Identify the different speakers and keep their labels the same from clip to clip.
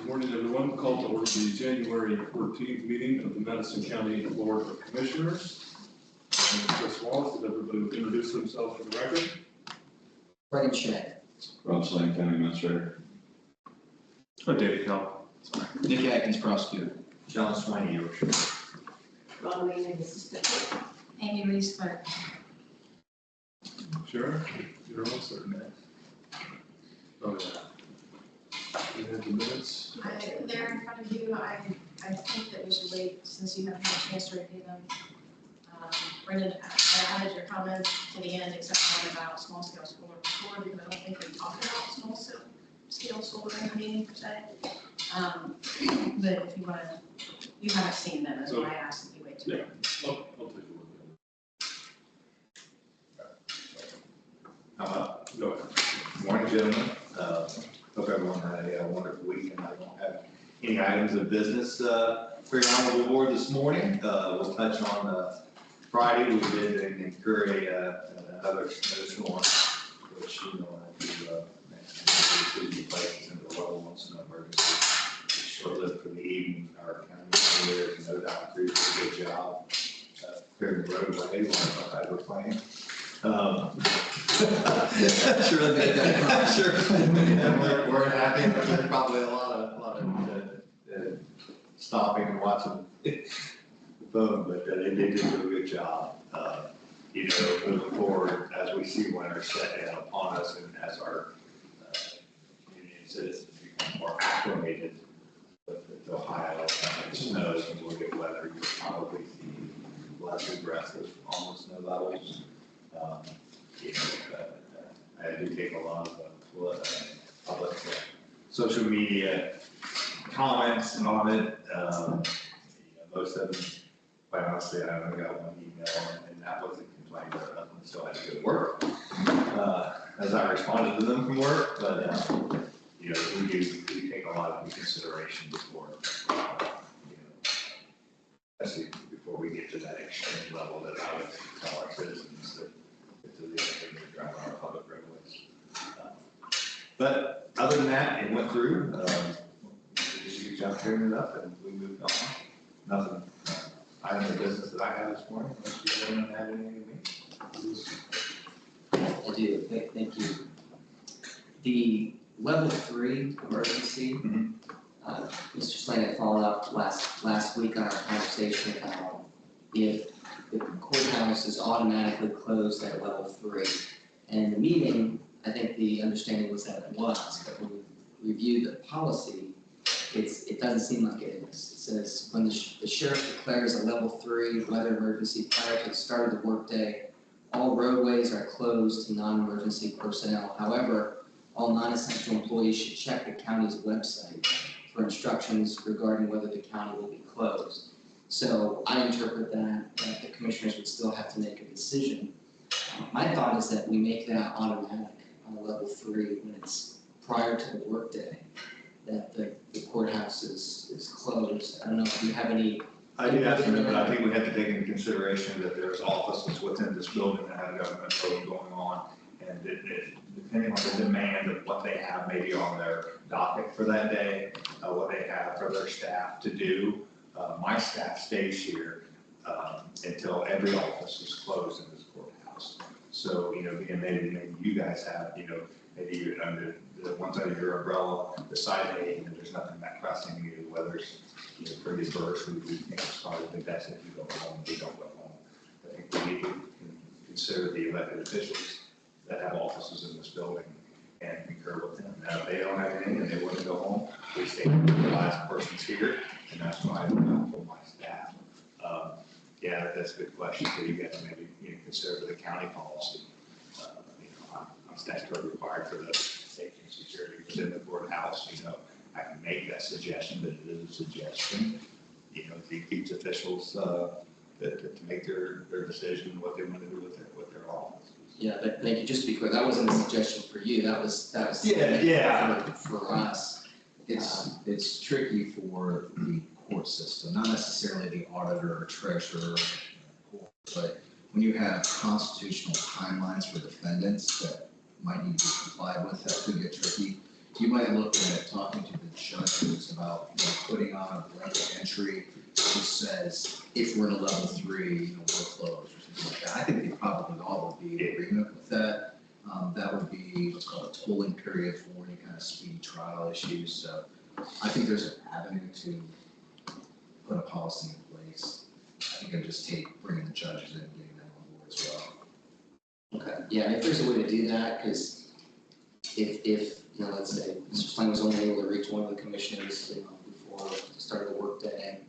Speaker 1: Morning, everyone. Call to order the January 14th meeting of the Madison County Board of Commissioners. I'm Chris Wallace. Did everybody introduce themselves for the record?
Speaker 2: Brendan Shea.
Speaker 3: Rob Slang, County Administrator.
Speaker 1: David Cal.
Speaker 3: Nick Atkins, Prosecutor.
Speaker 4: John Swaney, your
Speaker 5: Ron Wayne, Assistant.
Speaker 6: Amy Reese Clerk.
Speaker 1: Sure. You're all certain. Oh, yeah. We have the minutes.
Speaker 6: They're in front of you. I think that we should wait since you haven't had a chance to review them. Brendan, I added your comments to the end except one about small scale solar before, because I don't think we talked about small scale solar in the meeting per se. But if you want to, you haven't seen them, that's why I asked if you wait till.
Speaker 1: Yeah, I'll take a look at it. Go ahead.
Speaker 4: Morning, gentlemen. Hope everyone had a wonderful week, and I don't have any items of business for your honorable board this morning. We'll touch on Friday. We did incur another snowstorm, which city places into the level 1 snow emergency. Short-lived for the evening. Our county engineer has no doubt did a good job clearing the roadway while I was playing.
Speaker 2: Sure,
Speaker 4: Sure. And we're happy. There's probably a lot of stopping and watching the phone, but they did do a good job. Moving forward as we see winter set in upon us, and as our community and citizens become more acclimated with Ohio and snows, and we'll get weather, you'll probably see less aggressive on the snow levels. I do take a lot of public social media comments on it. Most of them, quite honestly, I only got one email, and that wasn't complaining about nothing, so I had to go to work as I responded to them from work. But we do take a lot of consideration before, especially before we get to that extreme level that I would tell our citizens that to the other thing to drive on our public roadways. But other than that, it went through. We did a good job clearing it up, and we moved on. Nothing item of business that I have this morning. Unless you don't have anything to me.
Speaker 2: I do, thank you. The level 3 emergency, Mr. Slane had followed up last week on our conversation about if the courthouse is automatically closed at level 3. And in the meeting, I think the understanding was that it was, but when we reviewed the policy, it doesn't seem like it is. It says when the sheriff declares a level 3 weather emergency prior to the start of the workday, all roadways are closed to non-emergency personnel. However, all non-essential employees should check the county's website for instructions regarding whether the county will be closed. So I interpret that the commissioners would still have to make a decision. My thought is that we make that automatic on a level 3 when it's prior to the workday, that the courthouse is closed. I don't know if you have any.
Speaker 4: I do have some, but I think we have to take into consideration that there's offices within this building that have government code going on, and depending on the demand of what they have maybe on their docket for that day, what they have for their staff to do. My staff stays here until every office is closed in this courthouse. So, and maybe you guys have, maybe you're under the ones under your umbrella, decide, hey, there's nothing that pressing you, whether it's pretty adverse, we think it's hard. I think that's if you go home, they don't go home. I think we need to consider the elected officials that have offices in this building and concur with them. Now, if they don't have anything and they want to go home, we stay the last person's here, and that's why I told my staff. Yeah, that's a good question. So you guys maybe consider the county policy. I'm statutorily required for the safety and security within the courthouse. I can make that suggestion, but it is a suggestion. It keeps officials to make their decision what they want to do with their office.
Speaker 2: Yeah, but thank you. Just to be clear, that wasn't a suggestion for you. That was for us.
Speaker 7: It's tricky for the court system, not necessarily the auditor or treasurer, but when you have constitutional timelines for defendants that might need to be complied with, that could get tricky. you might look at talking to the judges about, putting on a blanket entry that says, if we're in a level 3, we're closed or something like that. I think they probably all would be in agreement with that. That would be what's called a tolling period for any kind of speedy trial issues. So I think there's an avenue to put a policy in place. I think I just take bringing the judges in and getting them on board as well.
Speaker 2: Okay, yeah, and if there's a way to do that, because if, let's say Mr. Slang was only able to reach one of the commissioners, before the start of the workday,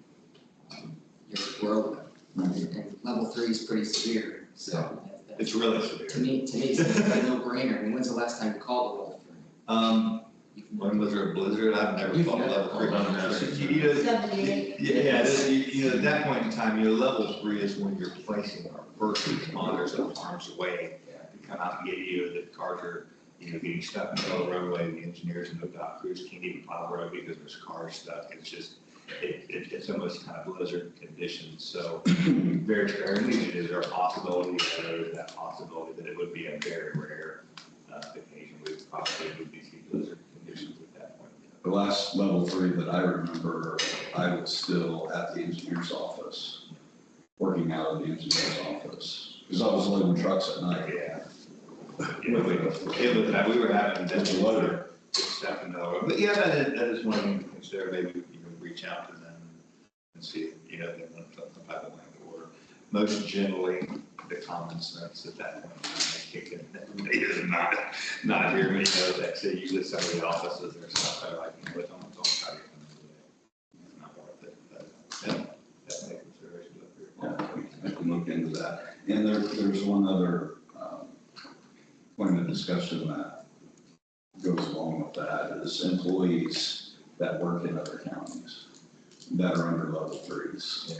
Speaker 2: we're over. And level 3 is pretty severe, so.
Speaker 4: It's really severe.
Speaker 2: To me, it's a no-brainer. I mean, when's the last time you called a level 3?
Speaker 4: When was there a blizzard? I've never
Speaker 2: You've
Speaker 4: thought of
Speaker 2: never
Speaker 4: level 3.
Speaker 2: called
Speaker 4: You know,
Speaker 5: 78.
Speaker 4: Yeah, at that point in time, level 3 is when you're placing our first responders in harm's way to come out and get you. The cars are, getting stuck in the middle of the roadway. The engineers and the dock crews can't even plow the road because there's cars stuck. It's just, it's almost kind of blizzard conditions. So very sparingly, is there a possibility, or there is that possibility that it would be a very rare occasion we probably would be seeing blizzard conditions at that point.
Speaker 8: The last level 3 that I remember, I was still at the engineer's office, working out of the engineer's office, because I was loading trucks at night.
Speaker 4: Yeah. We were having
Speaker 8: With the loader.
Speaker 4: stuff in the road. But yeah, that is one thing to consider. Maybe you can reach out to them and see if, they want some type of land order. Most generally, the common sense at that point in time, they kick in. They just not hear me, that say usually some of the offices or stuff, they're like, don't try to come in today. It's not worth it, but that may consideration up here.
Speaker 8: Yeah, I can look into that. And there's one other point of discussion that goes along with that is employees that work in other counties that are under level 3s.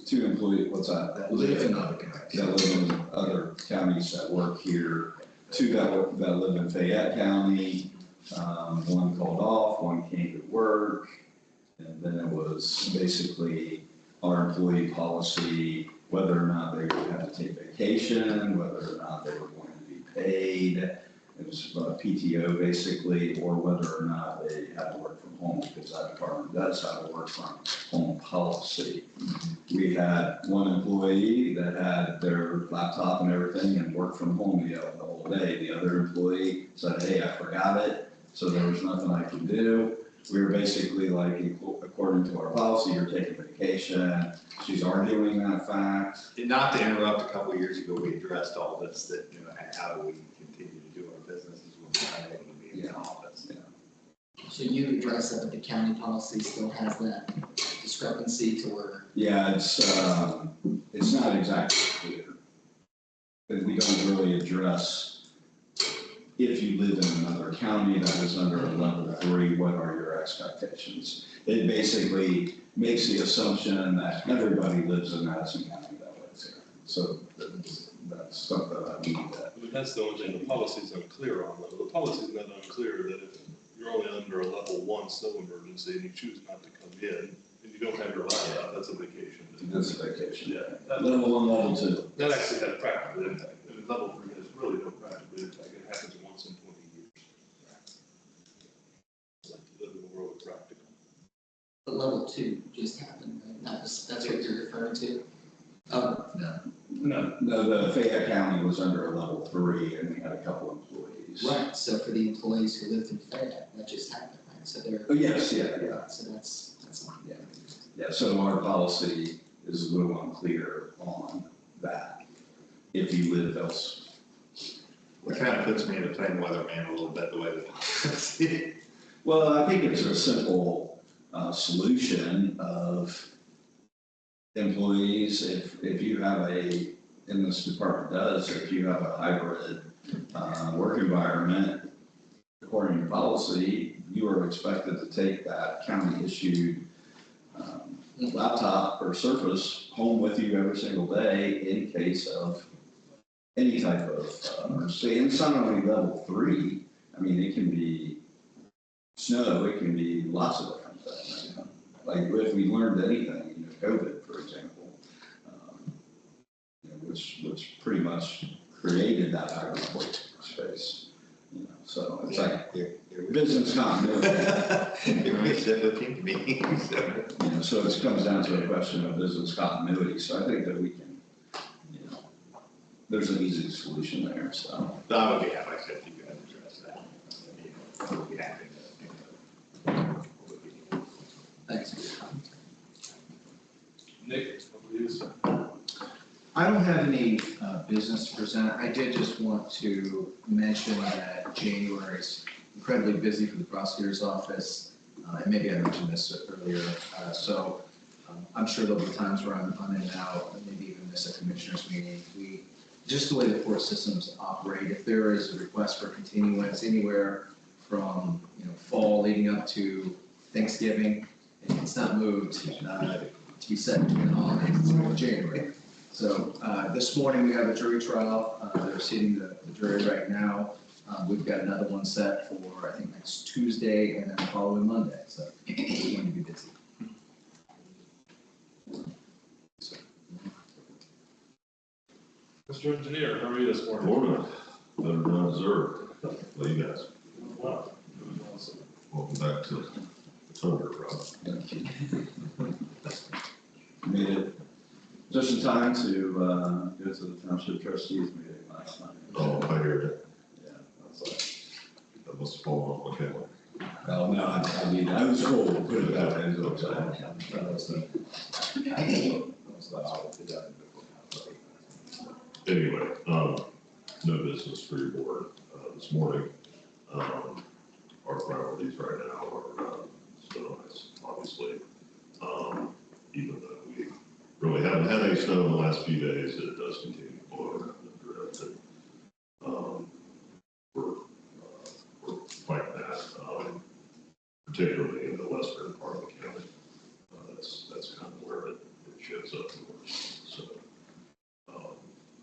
Speaker 8: Two employees, what's that?
Speaker 7: That live in other counties.
Speaker 8: That live in other counties that work here, 2 that live in Fayette County, one called off, one came to work. And then it was basically our employee policy, whether or not they would have to take vacation, whether or not they were going to be paid. It was PTO basically, or whether or not they had to work from home, because that department does have a work from home policy. We had one employee that had their laptop and everything and worked from home the whole day. The other employee said, hey, I forgot it, so there was nothing I could do. We were basically like, according to our policy, you're taking vacation. She's arguing that fact.
Speaker 4: And not to interrupt, a couple of years ago, we addressed all this, that, how do we continue to do our businesses when we're not able to be in the office?
Speaker 2: So you address that, but the county policy still has that discrepancy to where.
Speaker 8: Yeah, it's not exactly clear. But we don't really address, if you live in another county that is under a level 3, what are your expectations? It basically makes the assumption that everybody lives in Madison County that lives here. So that's something that we need to.
Speaker 1: But that's the only thing, the policy's unclear on, though. The policy's not unclear that if you're only under a level 1 snow emergency and you choose not to come in, and you don't have your laptop, that's a vacation.
Speaker 8: That's a vacation.
Speaker 1: Yeah.
Speaker 8: Level 1, level 2.
Speaker 1: That actually has practical impact. And level 3 has really no practical impact. It happens once in 20 years. Like to live in a world of practical.
Speaker 2: But level 2 just happened, right? That's what you're referring to? Oh,
Speaker 8: No, the Fayette County was under a level 3 and we had a couple employees.
Speaker 2: right, so for the employees who lived in Fayette, that just happened, right? So they're.
Speaker 8: Oh, yes, yeah.
Speaker 2: So that's not.
Speaker 8: Yeah, so our policy is a little unclear on that, if you live else.
Speaker 4: Which kind of puts me in a plain weatherman a little bit, the way the policy.
Speaker 8: Well, I think it's a simple solution of employees, if you have and this department does, if you have a hybrid work environment, according to policy, you are expected to take that county-issued laptop or Surface home with you every single day in case of any type of emergency. And it's not only level 3, I mean, it can be snow, it can be lots of different things. Like if we learned anything, COVID, for example, which pretty much created that hybrid work space. So it's like business continuity.
Speaker 4: It makes 15 meetings.
Speaker 8: You know, so it comes down to a question of business continuity, so I think that we can, you know, there's an easy solution there, so.
Speaker 4: I would be happy, like I said, if you guys address that. I would be happy to.
Speaker 7: Thanks.
Speaker 1: Nick, over to you, sir.
Speaker 7: I don't have any business to present. I did just want to mention that January is incredibly busy for the prosecutor's office. And maybe I mentioned this earlier. So I'm sure there'll be times where I'm in and out, and maybe even miss a commissioner's meeting. Just the way the court systems operate, if there is a request for continuance anywhere from, you know, fall leading up to Thanksgiving, and it's not moved to be set between the holidays, it's in January. So this morning we have a jury trial. They're seating the jury right now. We've got another one set for, I think, next Tuesday and then the following Monday. So we're going to be busy.
Speaker 1: Mr. Engineer, how are you this morning?
Speaker 9: Morning, better than I deserve. How you guys?
Speaker 1: Wow. Awesome.
Speaker 9: Welcome back to the Thunder, Rob.
Speaker 8: Thank you. Made it just in time to go to the township trustees meeting last night.
Speaker 9: Oh, I heard it.
Speaker 8: Yeah, that's like,
Speaker 9: That must have fallen off my camera.
Speaker 8: well, no, I mean, I was cold, put it that way, I was
Speaker 9: Anyway, no business for your board this morning. Our priorities right now are snow and ice, obviously. Even though we really haven't had any snow in the last few days, it does continue to blow around and drift. And we're fighting that, particularly in the western part of the county. That's kind of where it shows up the worst. So,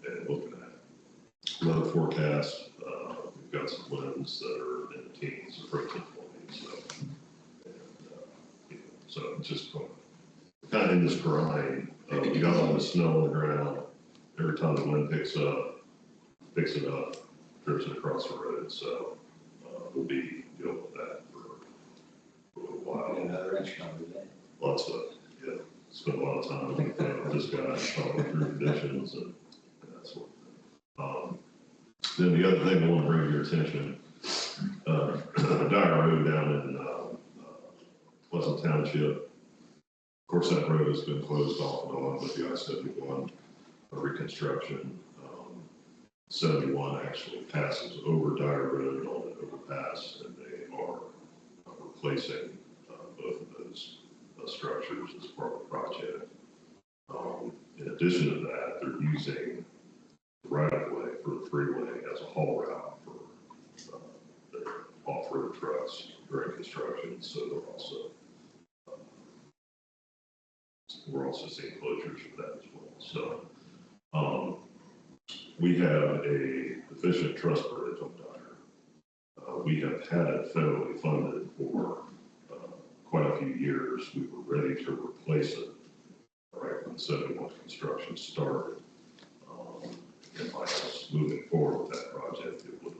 Speaker 9: and looking at weather forecast, we've got some winds that are in the teens, approaching 20. So, and, you know, so it's just going kind of in this grind. You got all the snow on the ground. Every time the wind picks it up, drives it across the road. So we'll be dealing with that for a little while.
Speaker 2: Another inch coming today.
Speaker 9: Lots of, yeah, spent a lot of time with this guy talking through conditions and that sort of thing. Then the other thing I want to bring to your attention, Dyer Road down in Pleasant Township. Of course, that road has been closed off and on with the I-71 reconstruction. 71 actually passes over Dyer Road on an overpass, and they are replacing both of those structures as part of the project. In addition to that, they're using the right-of-way for the freeway as a haul route for their off-road trucks during construction, so they're also we're also seeing closures for that as well. So we have a efficient truss bridge on Dyer. We have had it federally funded for quite a few years. We were ready to replace it right when 71 construction started. And by us moving forward with that project, it would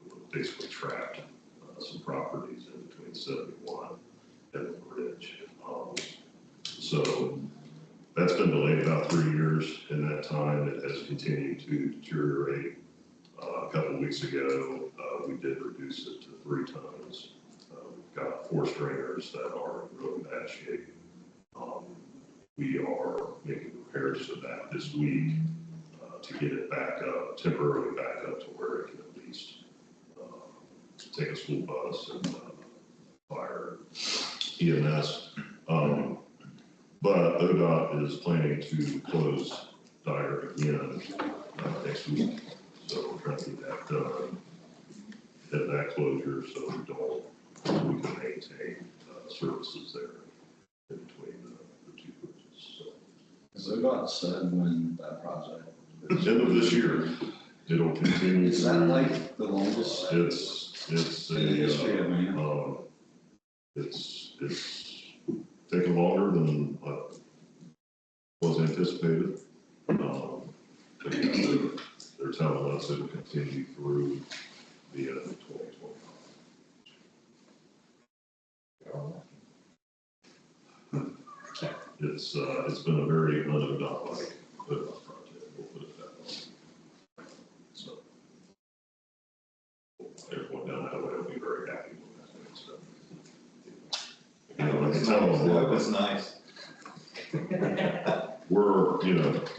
Speaker 9: have basically trapped some properties in between 71 and the bridge. So that's been delayed about 3 years. In that time, it has continued to deteriorate. A couple of weeks ago, we did reduce it to 3 tons. We've got 4 stringers that are in really bad shape. We are making repairs to that this week to get it back up, temporarily back up to where it can at least take a school bus and fire EMS. But ODOT is planning to close Dyer again next week. So we're trying to get that done, get that closure so we can maintain services there in between the 2 bridges. So.
Speaker 8: Has ODOT said when that project?
Speaker 9: End of this year, it'll continue.
Speaker 8: Is that like the longest?
Speaker 9: It's
Speaker 8: in the history of man?
Speaker 9: It's taken longer than was anticipated. But yeah, they're telling us it'll continue through the end of 2025. It's been a very unadopted project, we'll put it that way. So, everyone down that way will be very happy with that, so. You know, I can tell them,
Speaker 4: That was nice.
Speaker 9: we're,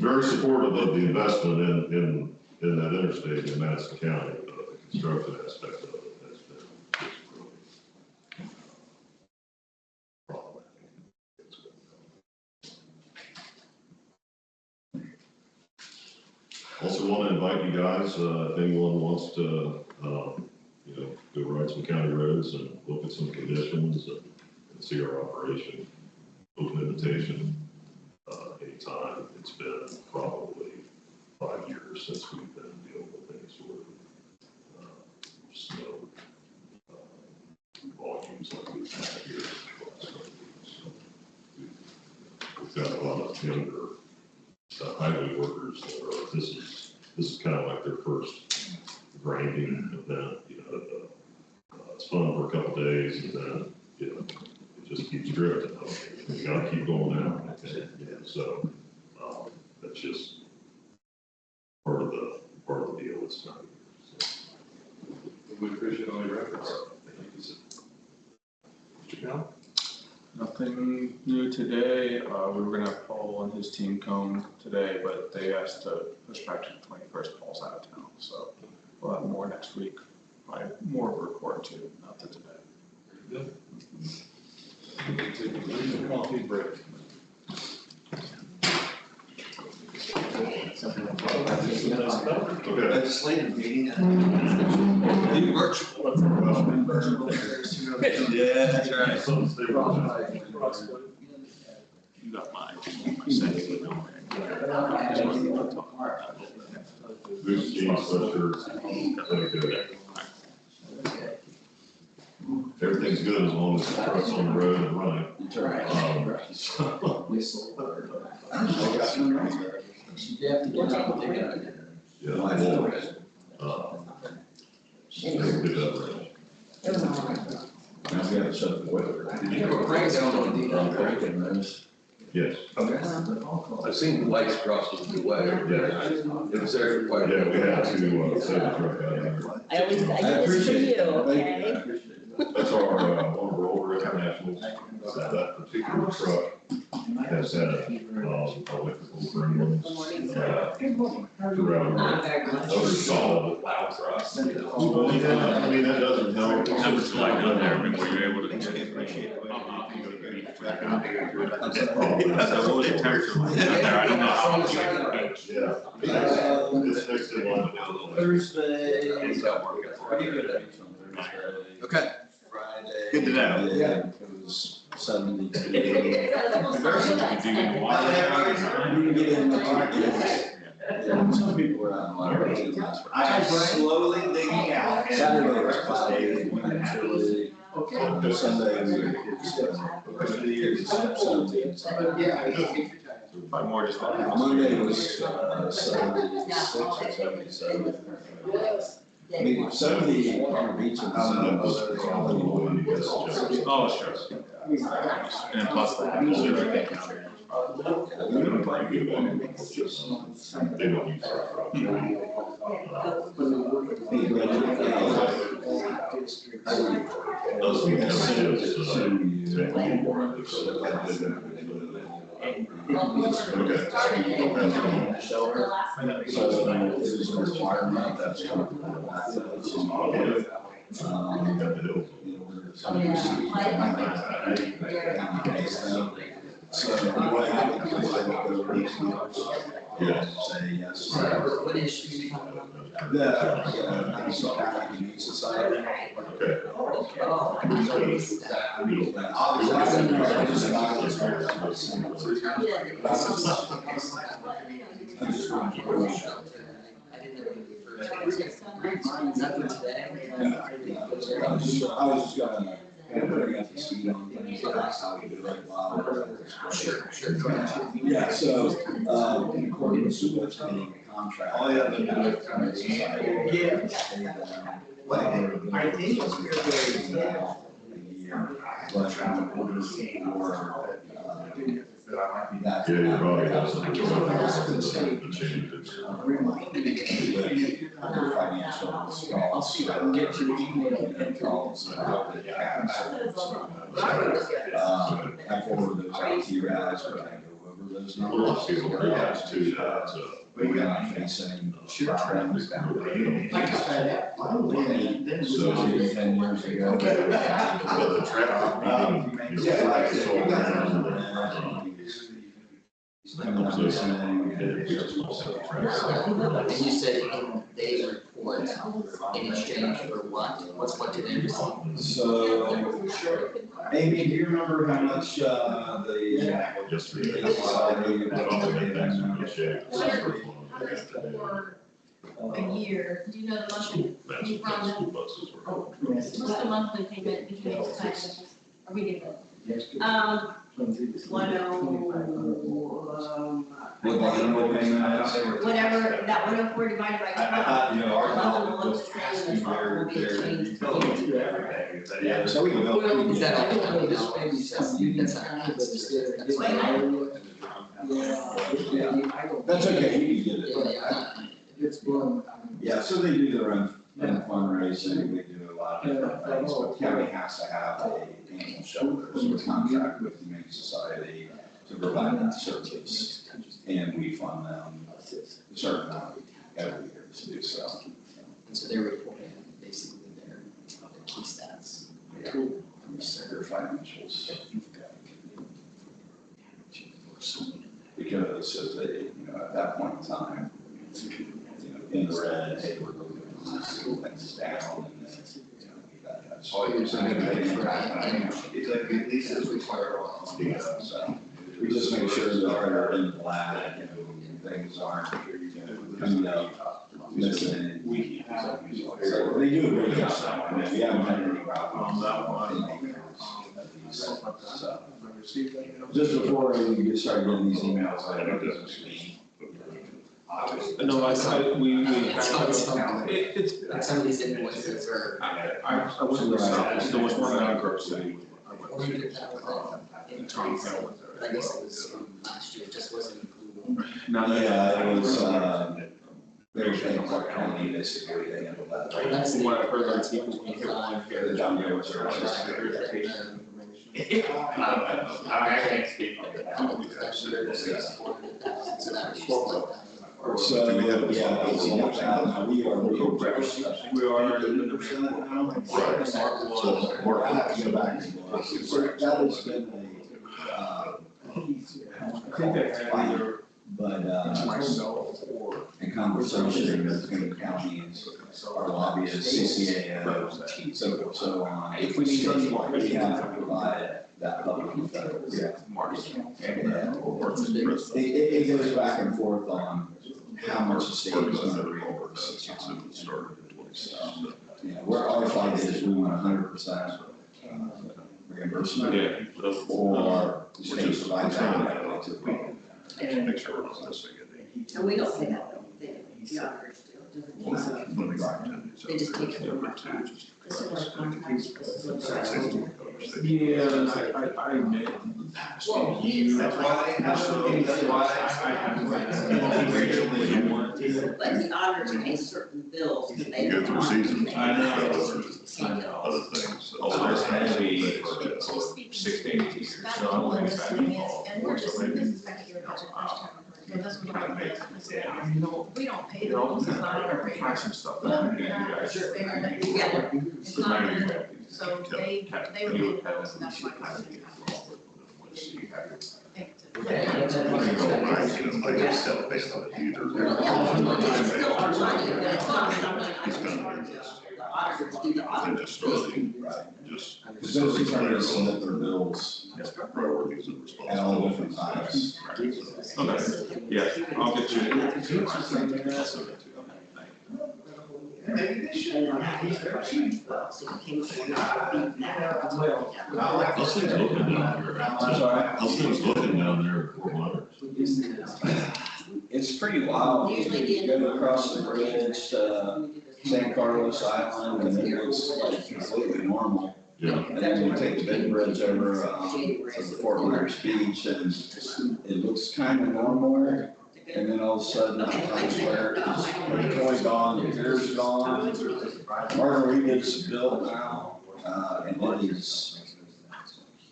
Speaker 9: very supportive of the investment in that interstate in Madison County, but the construction aspect of it has been just really problematic. Also want to invite you guys, if anyone wants to, go ride some county roads and look at some conditions and see our operation, open invitation. Anytime. It's been probably 5 years since we've been dealing with any sort of snow volumes like we've had here. So we've got a lot of younger highway workers that are, this is kind of like their first grinding event, it's fun for a couple days and then, it just keeps drifting. You gotta keep going out. So, that's just part of the deal. It's not. So.
Speaker 1: We appreciate all your efforts. Thank you, sir. Mr. Cal?
Speaker 10: Nothing new today. We were gonna have Paul and his team come today, but they asked to push back to the 21st. Paul's out of town, so we'll have more next week. Probably more of a report too, not to today.
Speaker 1: Very good. We'll take a brief coffee break.
Speaker 9: Okay.
Speaker 7: Legislative meeting. Virtual. Yeah, that's right.
Speaker 10: You got mine. My second email.
Speaker 9: Boost jeans, sweatshirts, everything's good as long as the truck's on the road and running.
Speaker 7: You have to get out and take it.
Speaker 9: Yeah, we'll, get that right.
Speaker 8: Now we gotta shut the weather.
Speaker 9: Yes.
Speaker 3: I've seen the lights cross the way.
Speaker 9: Yeah.
Speaker 3: It was there quite a
Speaker 9: Yeah,
Speaker 3: bit.
Speaker 9: we had to, save the truck out of there.
Speaker 5: I always, I do this for you, okay?
Speaker 9: That's our, one of our older internationals. That particular truck has had, electrical gremlins. Throughout other solid. I mean, that doesn't help.
Speaker 10: Numbers like down there, but were you able to? Because I was a temperature like that there, I don't know how much.
Speaker 9: Yeah. It's fixed in one.
Speaker 7: Thursday. Okay.
Speaker 8: Friday.
Speaker 7: Good to know.
Speaker 8: Yeah, it was 72.
Speaker 10: You do get water.
Speaker 8: You can get in the market. Yeah, some people were out in line.
Speaker 4: I'm slowly digging out.
Speaker 8: Saturday was cloudy, chilly. Sunday we were
Speaker 10: Five more just.
Speaker 8: Monday was 76 or 77. I mean, 70 on the beach and
Speaker 10: Oh, sure. And plus that.
Speaker 9: They don't use our truck. Those things have
Speaker 8: So what happened was they would go reach say yes.
Speaker 2: What issues you have?
Speaker 8: The Nassau County Humane Society.
Speaker 2: Nothing today.
Speaker 8: I was just gonna bring up the speed on things, that's how we do it while.
Speaker 2: Sure.
Speaker 8: Yeah, so, according to what's getting a contract.
Speaker 4: Oh, yeah.
Speaker 8: Yeah.
Speaker 4: I think it's
Speaker 8: here, but traffic order for, that.
Speaker 9: Yeah, your body has some changes.
Speaker 8: Other financial costs.
Speaker 7: Get your email.
Speaker 8: Calls about the cabs. I forward those out to you guys, but I go over those
Speaker 9: A lot
Speaker 8: numbers.
Speaker 9: of people are guys too, that's
Speaker 8: We're not facing problems down there.
Speaker 7: Like I said,
Speaker 8: So, 10 years ago.
Speaker 9: But the traffic meeting.
Speaker 8: Yeah, like I
Speaker 9: is
Speaker 8: said, you guys
Speaker 9: all-
Speaker 8: remember coming up with something, and it's just
Speaker 2: And you said they report in exchange for what? What do they receive?
Speaker 8: So, Amy, do you remember how much, the,
Speaker 9: Just for.
Speaker 6: For a year, do you know the monthly,
Speaker 9: That's
Speaker 6: you
Speaker 9: what
Speaker 6: from
Speaker 9: the
Speaker 6: them?
Speaker 9: school buses were.
Speaker 6: What's the monthly payment between the taxes? Are we getting?
Speaker 8: what the annual payment is?
Speaker 6: Whatever, that 104 divided by 12.
Speaker 8: I thought, you know, our
Speaker 6: Monthly
Speaker 8: dollar
Speaker 6: will
Speaker 8: was
Speaker 6: look the
Speaker 8: has to
Speaker 6: same
Speaker 8: be
Speaker 6: as what will be
Speaker 8: very,
Speaker 6: changed.
Speaker 8: very. Yeah, so we can go.
Speaker 2: Is that all? That's
Speaker 8: That's okay, you can get it.
Speaker 7: It's blown.
Speaker 8: Yeah, so they do their own fundraising, they do a lot of different things, but county has to have a annual shelter, so we contract with the Humane Society to provide that service. And we fund them a certain amount every year to do so.
Speaker 2: And so they're reporting basically their key stats.
Speaker 8: Yeah, their financials. Because as they, you know, at that point in time, you know, in the red, hey, we're looking at school things down and then, you know, we got that.
Speaker 3: All you're saying is
Speaker 4: It's like at least it's required.
Speaker 8: So we just make sure that they're in the black, you know, things aren't, you know, coming up, missing. So they do a great job. I mean, we haven't had any problems. So, just before we get started getting these emails, I know this is me.
Speaker 10: No, we
Speaker 2: Like some of these invoices are.
Speaker 10: I wasn't, there was one that I grew up seeing.
Speaker 2: Or we did that with
Speaker 10: In Tom
Speaker 2: increase,
Speaker 10: Hill.
Speaker 2: but I guess it was from last year, it just wasn't included.
Speaker 8: Yeah, it was, they were paying Clark County, basically, they handled that.
Speaker 2: That's
Speaker 10: From what I've heard, like people can hear one here.
Speaker 8: The John Muir services.
Speaker 4: I can't speak on
Speaker 8: So, yeah, it's like that. We are reimbursed.
Speaker 10: We are in the.
Speaker 8: Right. So we're have to go back and look. So that has been a,
Speaker 10: I think they had either
Speaker 8: but,
Speaker 10: myself or.
Speaker 8: in conversation between counties, our lobbyists, CCAO, so on.
Speaker 10: If we need to-
Speaker 8: We have to provide that public info.
Speaker 10: Yeah, March.
Speaker 8: Yeah. It goes back and forth on how much the state is going to reimburse. So, you know, our fight is we want 100% reimbursement.
Speaker 10: Yeah.
Speaker 8: Or the state provides that to the public.
Speaker 9: Make sure we're not missing any.
Speaker 5: And we don't pay that, though. The auditors do. They just take it from our time. This is our contract, this is what.
Speaker 10: Yeah, and I admit.
Speaker 5: Well,
Speaker 4: That's why they have, that's why I have.
Speaker 5: But the auditors pay certain bills that they.
Speaker 9: You go through seasons.
Speaker 10: I know.
Speaker 9: Other things.
Speaker 10: Oh, that's gonna be
Speaker 6: Just speaking.
Speaker 10: 6 to 8 years,
Speaker 6: Back
Speaker 10: so
Speaker 6: to
Speaker 10: I'm
Speaker 6: what
Speaker 10: gonna
Speaker 6: this
Speaker 10: back
Speaker 6: thing is,
Speaker 10: involved.
Speaker 6: and we're just, this is back to your budget question. So this was what we we don't pay the bills, it's not our rate.
Speaker 10: Try some stuff.
Speaker 6: Well,
Speaker 10: that we can do, guys.
Speaker 6: it's fair that together. It's
Speaker 10: So
Speaker 6: not,
Speaker 10: now you have these.
Speaker 6: so they were getting bills, and that's why I was thinking.
Speaker 9: I just tell based on the either.
Speaker 5: It's still our money, but it's not something I
Speaker 9: He's
Speaker 5: can
Speaker 9: gonna
Speaker 5: charge
Speaker 9: do this.
Speaker 5: the auditors do the
Speaker 9: And
Speaker 5: audit.
Speaker 9: just starting,
Speaker 8: Right.
Speaker 9: just.
Speaker 8: Because those are trying to submit their bills
Speaker 9: Priorities and
Speaker 8: at all
Speaker 9: responsibilities.
Speaker 8: different times.
Speaker 10: Okay, yeah, I'll get you.
Speaker 9: I'll send it to you.
Speaker 4: Maybe they should. He's very cheap.
Speaker 5: So you came from now.
Speaker 9: How's things looking down here?
Speaker 8: I'm sorry?
Speaker 9: How's things looking down there in Fort Myers?
Speaker 8: It's pretty wild.
Speaker 5: Usually the
Speaker 8: You go across the bridge to San Carlos Island and it looks like completely normal.
Speaker 9: Yeah.
Speaker 8: And then you take the big bridge over, to the Fort Myers Beach, and it looks kind of normal. And then all of a sudden, Times Square is totally gone, the pier's gone, Margarita's built now, and it is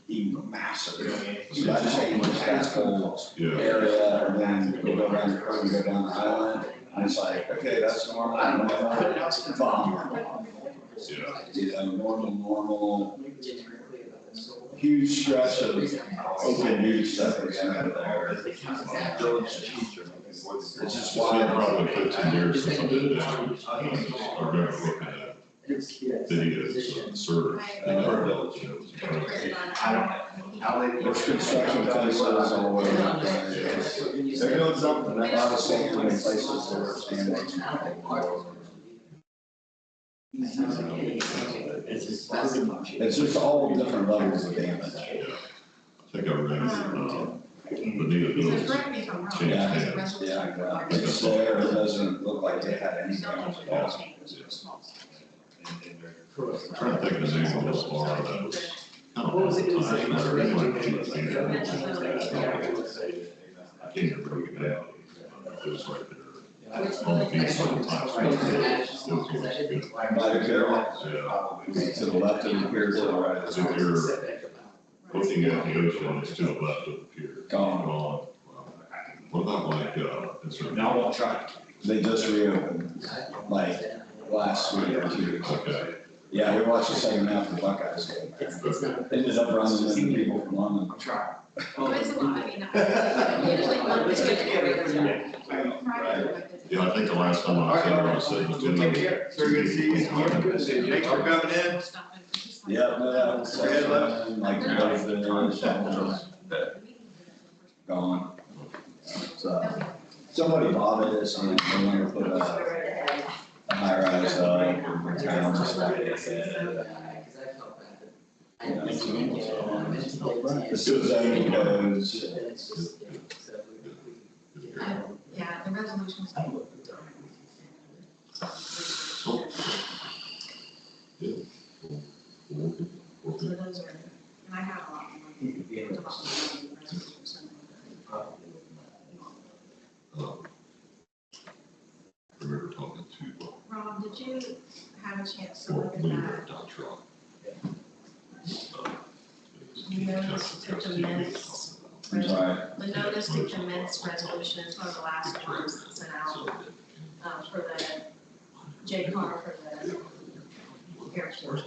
Speaker 8: even massive. So I just change that whole area, and then we go around the curve and go down the island, and it's like, okay, that's normal, bomb.
Speaker 9: Yeah.
Speaker 8: You know, normal, huge stretch of open beach that we got there. It's just
Speaker 9: It's
Speaker 8: wild.
Speaker 9: been probably 15 years since I've been down. I remember looking at videos of the surf. And our village, it was incredible.
Speaker 8: There's construction places all over the place. They're doing something, a lot of sand in places that are standing. It's just all different levels of damage.
Speaker 9: Yeah. I think I read, Bonita
Speaker 6: So
Speaker 9: Village
Speaker 6: correct me if I'm wrong.
Speaker 9: changed
Speaker 8: Yeah.
Speaker 9: hands.
Speaker 8: Yeah, it's there, it doesn't look like they had any damage at all.
Speaker 9: I'm trying to think of the name of this bar that was kind of all the time, where it might be the theater. I can't even break it down. It was right there. On the beach all the time. It was good.
Speaker 8: By the pier,
Speaker 9: Yeah.
Speaker 8: to the left of the pier, to the right.
Speaker 9: As if you're looking at the ocean, it's to the left of the pier.
Speaker 8: Gone.
Speaker 9: Gone. What about like, is there?
Speaker 4: Now I'll try.
Speaker 8: They just reopened, like, last week or 2 weeks ago.
Speaker 9: Okay.
Speaker 8: Yeah, we watched the second half of the Buckeyes game. Ended up running into people from London.
Speaker 6: Well, it's a lot, I mean, usually one is good.
Speaker 9: Yeah, I think the last time I was there, I said the 200.
Speaker 4: Very good to see you. Thanks for coming in.
Speaker 8: Yeah, no, that was, like, the gone. So, somebody bought it, and they wanted to put a high rise up, and the town just like it. The zoning codes.
Speaker 6: Yeah, the resolution's.
Speaker 9: Yeah.
Speaker 6: So those are, and I have a lot more.
Speaker 9: Remember talking to,
Speaker 6: Rob, did you have a chance to
Speaker 9: or
Speaker 6: look at
Speaker 9: leader
Speaker 6: that?
Speaker 9: of Don Trump.
Speaker 6: Notice to commence,
Speaker 8: I'm sorry.
Speaker 6: the notice to commence resolution is one of the last ones that's sent out, for the J-car for the airport.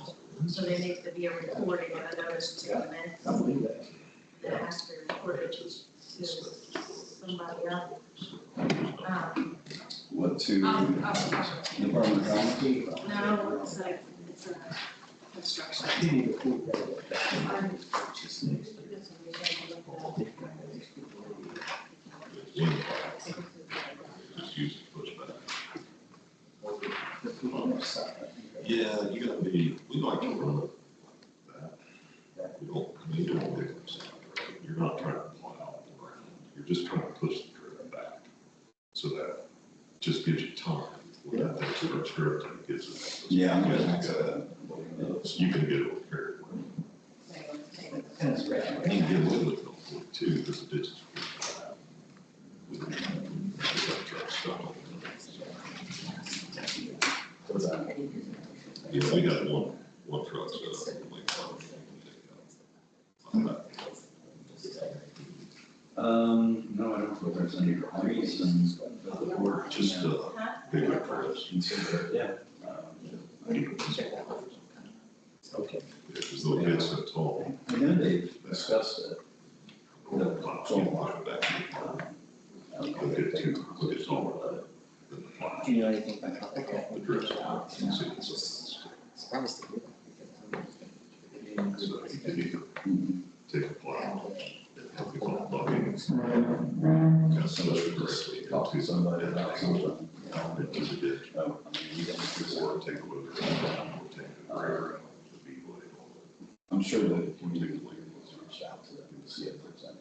Speaker 6: So there needs to be a recording of a notice to commence. That has to be recorded to somebody else.
Speaker 8: What, to
Speaker 6: Department
Speaker 8: Department of Commerce?
Speaker 6: No, it's a construction.
Speaker 9: Just use it, push back. Yeah, you gotta be, we like to run it like that. We don't, I mean, you don't make them sound right. You're not trying to plow the ground, you're just trying to push the curve back. So that just gives you time, when that thing starts curving, it gives it.
Speaker 8: Yeah, I'm
Speaker 9: You
Speaker 8: gonna
Speaker 9: can
Speaker 8: have to.
Speaker 9: get it repaired. And you can get a little bit of it too, because the ditch is. We got trucks stuck on it. Yeah, we got one truck set up, like,
Speaker 8: No, I don't think there's any reasons, but the board.
Speaker 9: just, bigger trucks.
Speaker 8: Yeah.
Speaker 9: Okay. Because they'll get so tall.
Speaker 8: I know they discussed it.
Speaker 9: They'll get taller than the plow.
Speaker 2: Do you know anything about
Speaker 9: The drifts. So you can either take a plow and help you on logging. Kind of push it directly
Speaker 8: Talk to
Speaker 9: into
Speaker 8: somebody about something.
Speaker 9: into the ditch.
Speaker 8: Oh, I mean, you don't-
Speaker 9: Or take a load or take a grader out, the B blade.
Speaker 8: I'm sure that the community will reach out to them and see if there's any.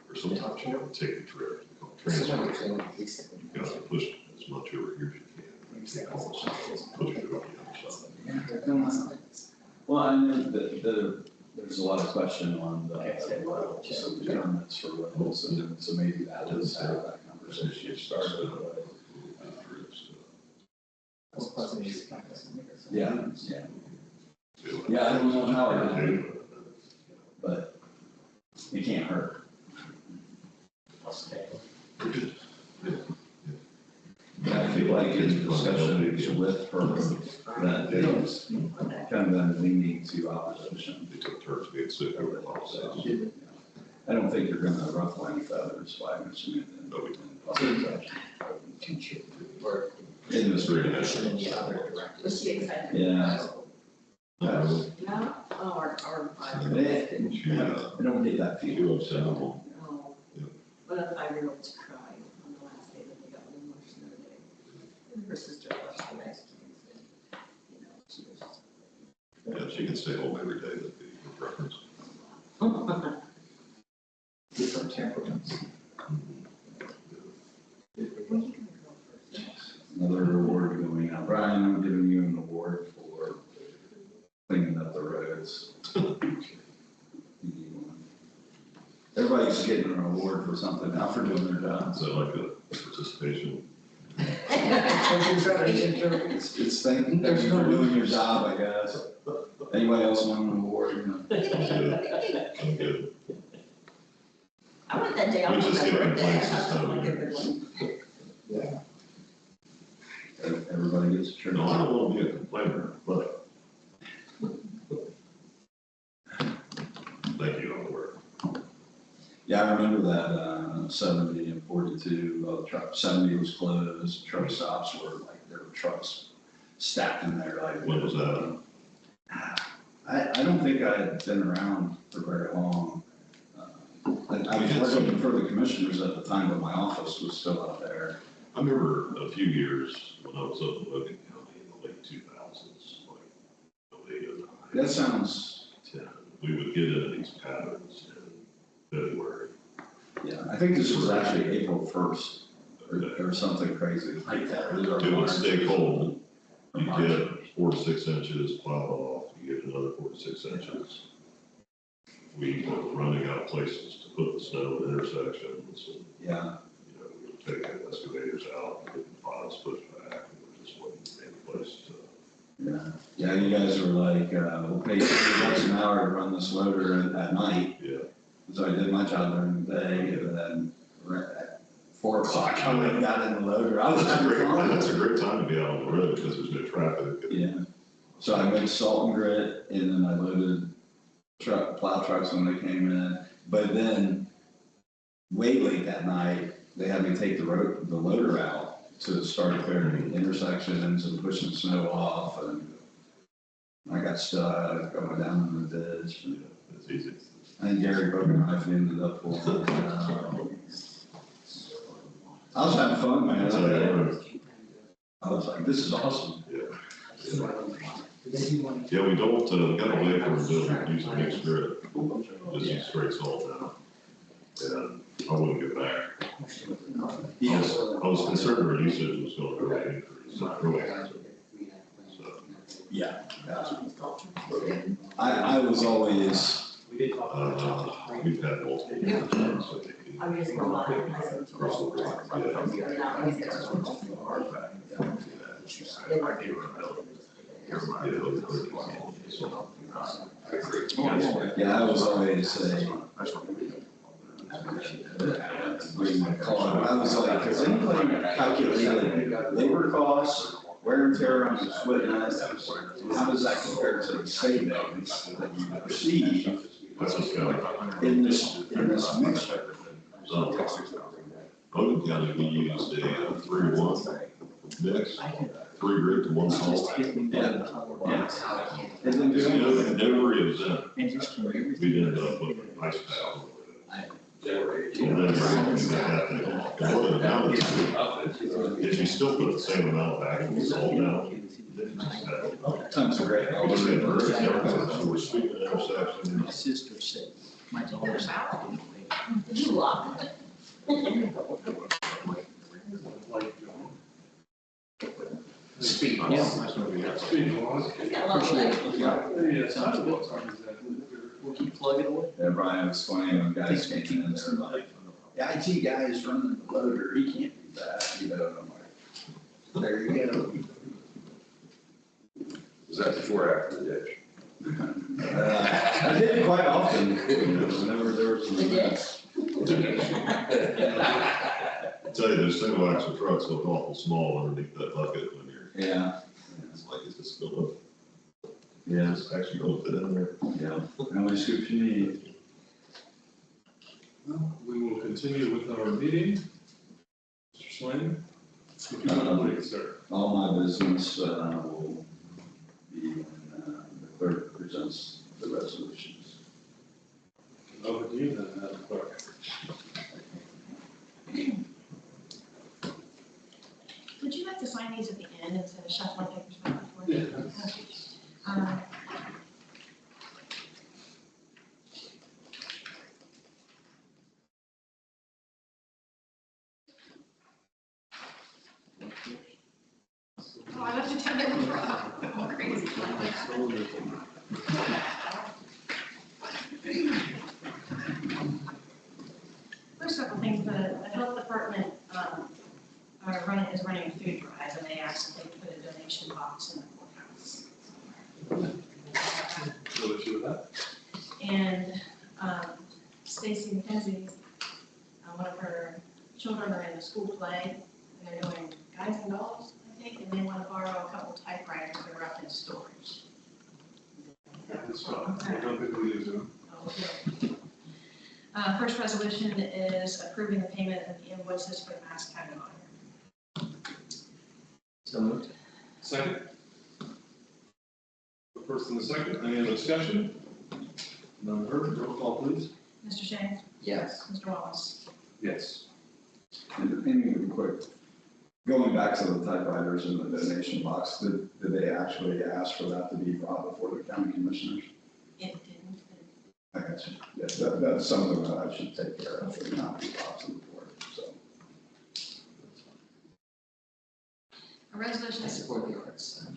Speaker 9: Or sometimes you have to take the trip, transfer. You gotta push as much over here as you can. Take all the sides, push it over the other side.
Speaker 8: Well, Well, I know that there's a lot of question on the levels of the permits for levels, and so maybe that was how that conversation started. Yeah, yeah. Yeah, I don't know how it did, but it can't hurt. Yeah, I feel like in discussions with her, that they've kind of been leaning to opposition.
Speaker 9: They took turns being sick over the holidays.
Speaker 8: I don't think you're gonna ruffle any feathers by mentioning it in public session. In the street.
Speaker 5: Was she excited?
Speaker 8: Yeah.
Speaker 5: No, or.
Speaker 8: I don't get that
Speaker 9: She
Speaker 8: feeling.
Speaker 9: was saying,
Speaker 5: No. One of the 5-year-olds cried on the last day that they got one more snow day. And her sister was the ice cream and, she was just.
Speaker 9: yeah, she can stay home every day, that'd be her preference.
Speaker 7: Different temperaments.
Speaker 8: Another award going out. Brian, I'm giving you an award for cleaning up the roads. Everybody's getting an award for something now for doing their job.
Speaker 9: Is that like a participation?
Speaker 8: It's thank you for doing your job, I guess. Anybody else want an award?
Speaker 9: I'm good.
Speaker 5: I want that day off
Speaker 9: We
Speaker 5: on
Speaker 9: just
Speaker 5: my
Speaker 9: get
Speaker 5: birthday.
Speaker 9: complaints
Speaker 5: I
Speaker 9: this
Speaker 5: thought
Speaker 9: time
Speaker 5: that
Speaker 9: of
Speaker 5: was a good
Speaker 9: year.
Speaker 5: one.
Speaker 8: Everybody gets a turn.
Speaker 9: No, I don't want to be a complainer, but. Thank you, on the word.
Speaker 8: Yeah, I remember that, 70 and 42, truck, 70 was closed, truck stops were like, there were trucks stacked in there like.
Speaker 9: When was that?
Speaker 8: I don't think I had been around for very long. I was working for the commissioners at the time, but my office was still out there.
Speaker 9: I remember a few years when I was up in Logan County in the late 2000s, like 08, 09.
Speaker 8: That sounds,
Speaker 9: 10, we would get into these patterns in February.
Speaker 8: yeah, I think this was actually April 1st or something crazy like that.
Speaker 9: It would stay cold. You get 4 to 6 inches plowed off, you get another 4 to 6 inches. We were running out of places to put the snow in intersections and,
Speaker 8: Yeah,
Speaker 9: you know, we were taking excavators out, getting piles pushed back, and there just wasn't any place to.
Speaker 8: yeah, you guys were like, we'll pay $50 an hour to run this loader at night.
Speaker 9: Yeah.
Speaker 8: So I did my job during the day, and then at 4 o'clock, I went and got in the loader. I was
Speaker 9: That's a great time to be out on the road because there's no traffic.
Speaker 8: Yeah, so I made salt and grit, and then I loaded plow trucks when they came in. But then, way late that night, they had me take the loader out to start clearing intersections and pushing snow off, and I got stuck going down in the ditch.
Speaker 9: Yeah, it's easy.
Speaker 8: And Gary broke a knife and ended up pulling it I was having fun, man.
Speaker 9: That's how they are.
Speaker 8: I was like, this is awesome.
Speaker 9: Yeah. Yeah, we don't, got away from using mixed grit, just use straight salt now. And I wouldn't go back. I was concerned our usage was going to really increase, not really. So,
Speaker 8: Yeah. I was always,
Speaker 9: we've had multiple.
Speaker 5: I'm using a lot.
Speaker 9: Across the board,
Speaker 8: yeah, I was always bring my car. I was like, has anybody calculated labor costs, wear and tear on the equipment? How does that compare to the savings that you receive in this mixture?
Speaker 9: Logan County, we used a 3-1 mix, 3 grit to 1 salt.
Speaker 8: Yeah.
Speaker 9: And then just, no ribs in it. We ended up with an ice pack. And then we got that thing off. And what it amounted to is you still put the same amount of actual salt down.
Speaker 8: Tons of great.
Speaker 9: We're speaking of intersection.
Speaker 7: My sister said, my daughter said.
Speaker 5: You locked it.
Speaker 7: Speed bumps.
Speaker 1: Speaking of, yeah, sidewalks aren't exactly clear.
Speaker 7: We'll keep plugging away.
Speaker 8: Yeah, Brian was funny when guys came in there like, the IT guy is running the loader, he can't do that, you know, and I'm like, there you go.
Speaker 3: Was that before or after the ditch?
Speaker 8: I did it quite often, you know, whenever there was some.
Speaker 9: I tell you, those single axle trucks look awful small underneath that bucket when you're,
Speaker 8: Yeah,
Speaker 9: it's like, it's just gonna,
Speaker 8: yeah,
Speaker 9: it's actually gonna fit in there.
Speaker 8: yeah, how many scoops you need?
Speaker 1: Well, we will continue with our meeting. Mr. Swain, if you want to please, sir.
Speaker 8: All my business, will be when, the clerk presents the resolutions.
Speaker 1: Over to you then, Madam Clerk.
Speaker 6: Would you like to sign these at the end instead of shuffling papers back and forth?
Speaker 1: Yeah.
Speaker 6: Okay. Um, Oh, I left it down there before. Oh, crazy. First couple things, the health department, is running a food drive, and they asked if they could put a donation box in the courthouse.
Speaker 1: No issue with that?
Speaker 6: And, Stacy McKenzie, one of her children are in the school play, and they're doing guys and dolls, I think, and they want to borrow a couple typewriters that are up in storage.
Speaker 1: That's fine. I don't think we use them.
Speaker 6: Okay. First resolution is approving the payment of the invoices for the Madison County auditor.
Speaker 2: So moved.
Speaker 1: Second? The first and the second, any other discussion? None heard, roll call please.
Speaker 6: Mr. Shea?
Speaker 2: Yes.
Speaker 6: Mr. Wallace?
Speaker 1: Yes.
Speaker 8: And really quick, going back to the typewriters and the donation box, did they actually ask for that to be brought before the county commissioners?
Speaker 6: It didn't.
Speaker 8: I got you. Yes, that's something that I should take care of, and not be box on the board, so.
Speaker 6: A resolution
Speaker 2: I support the arts.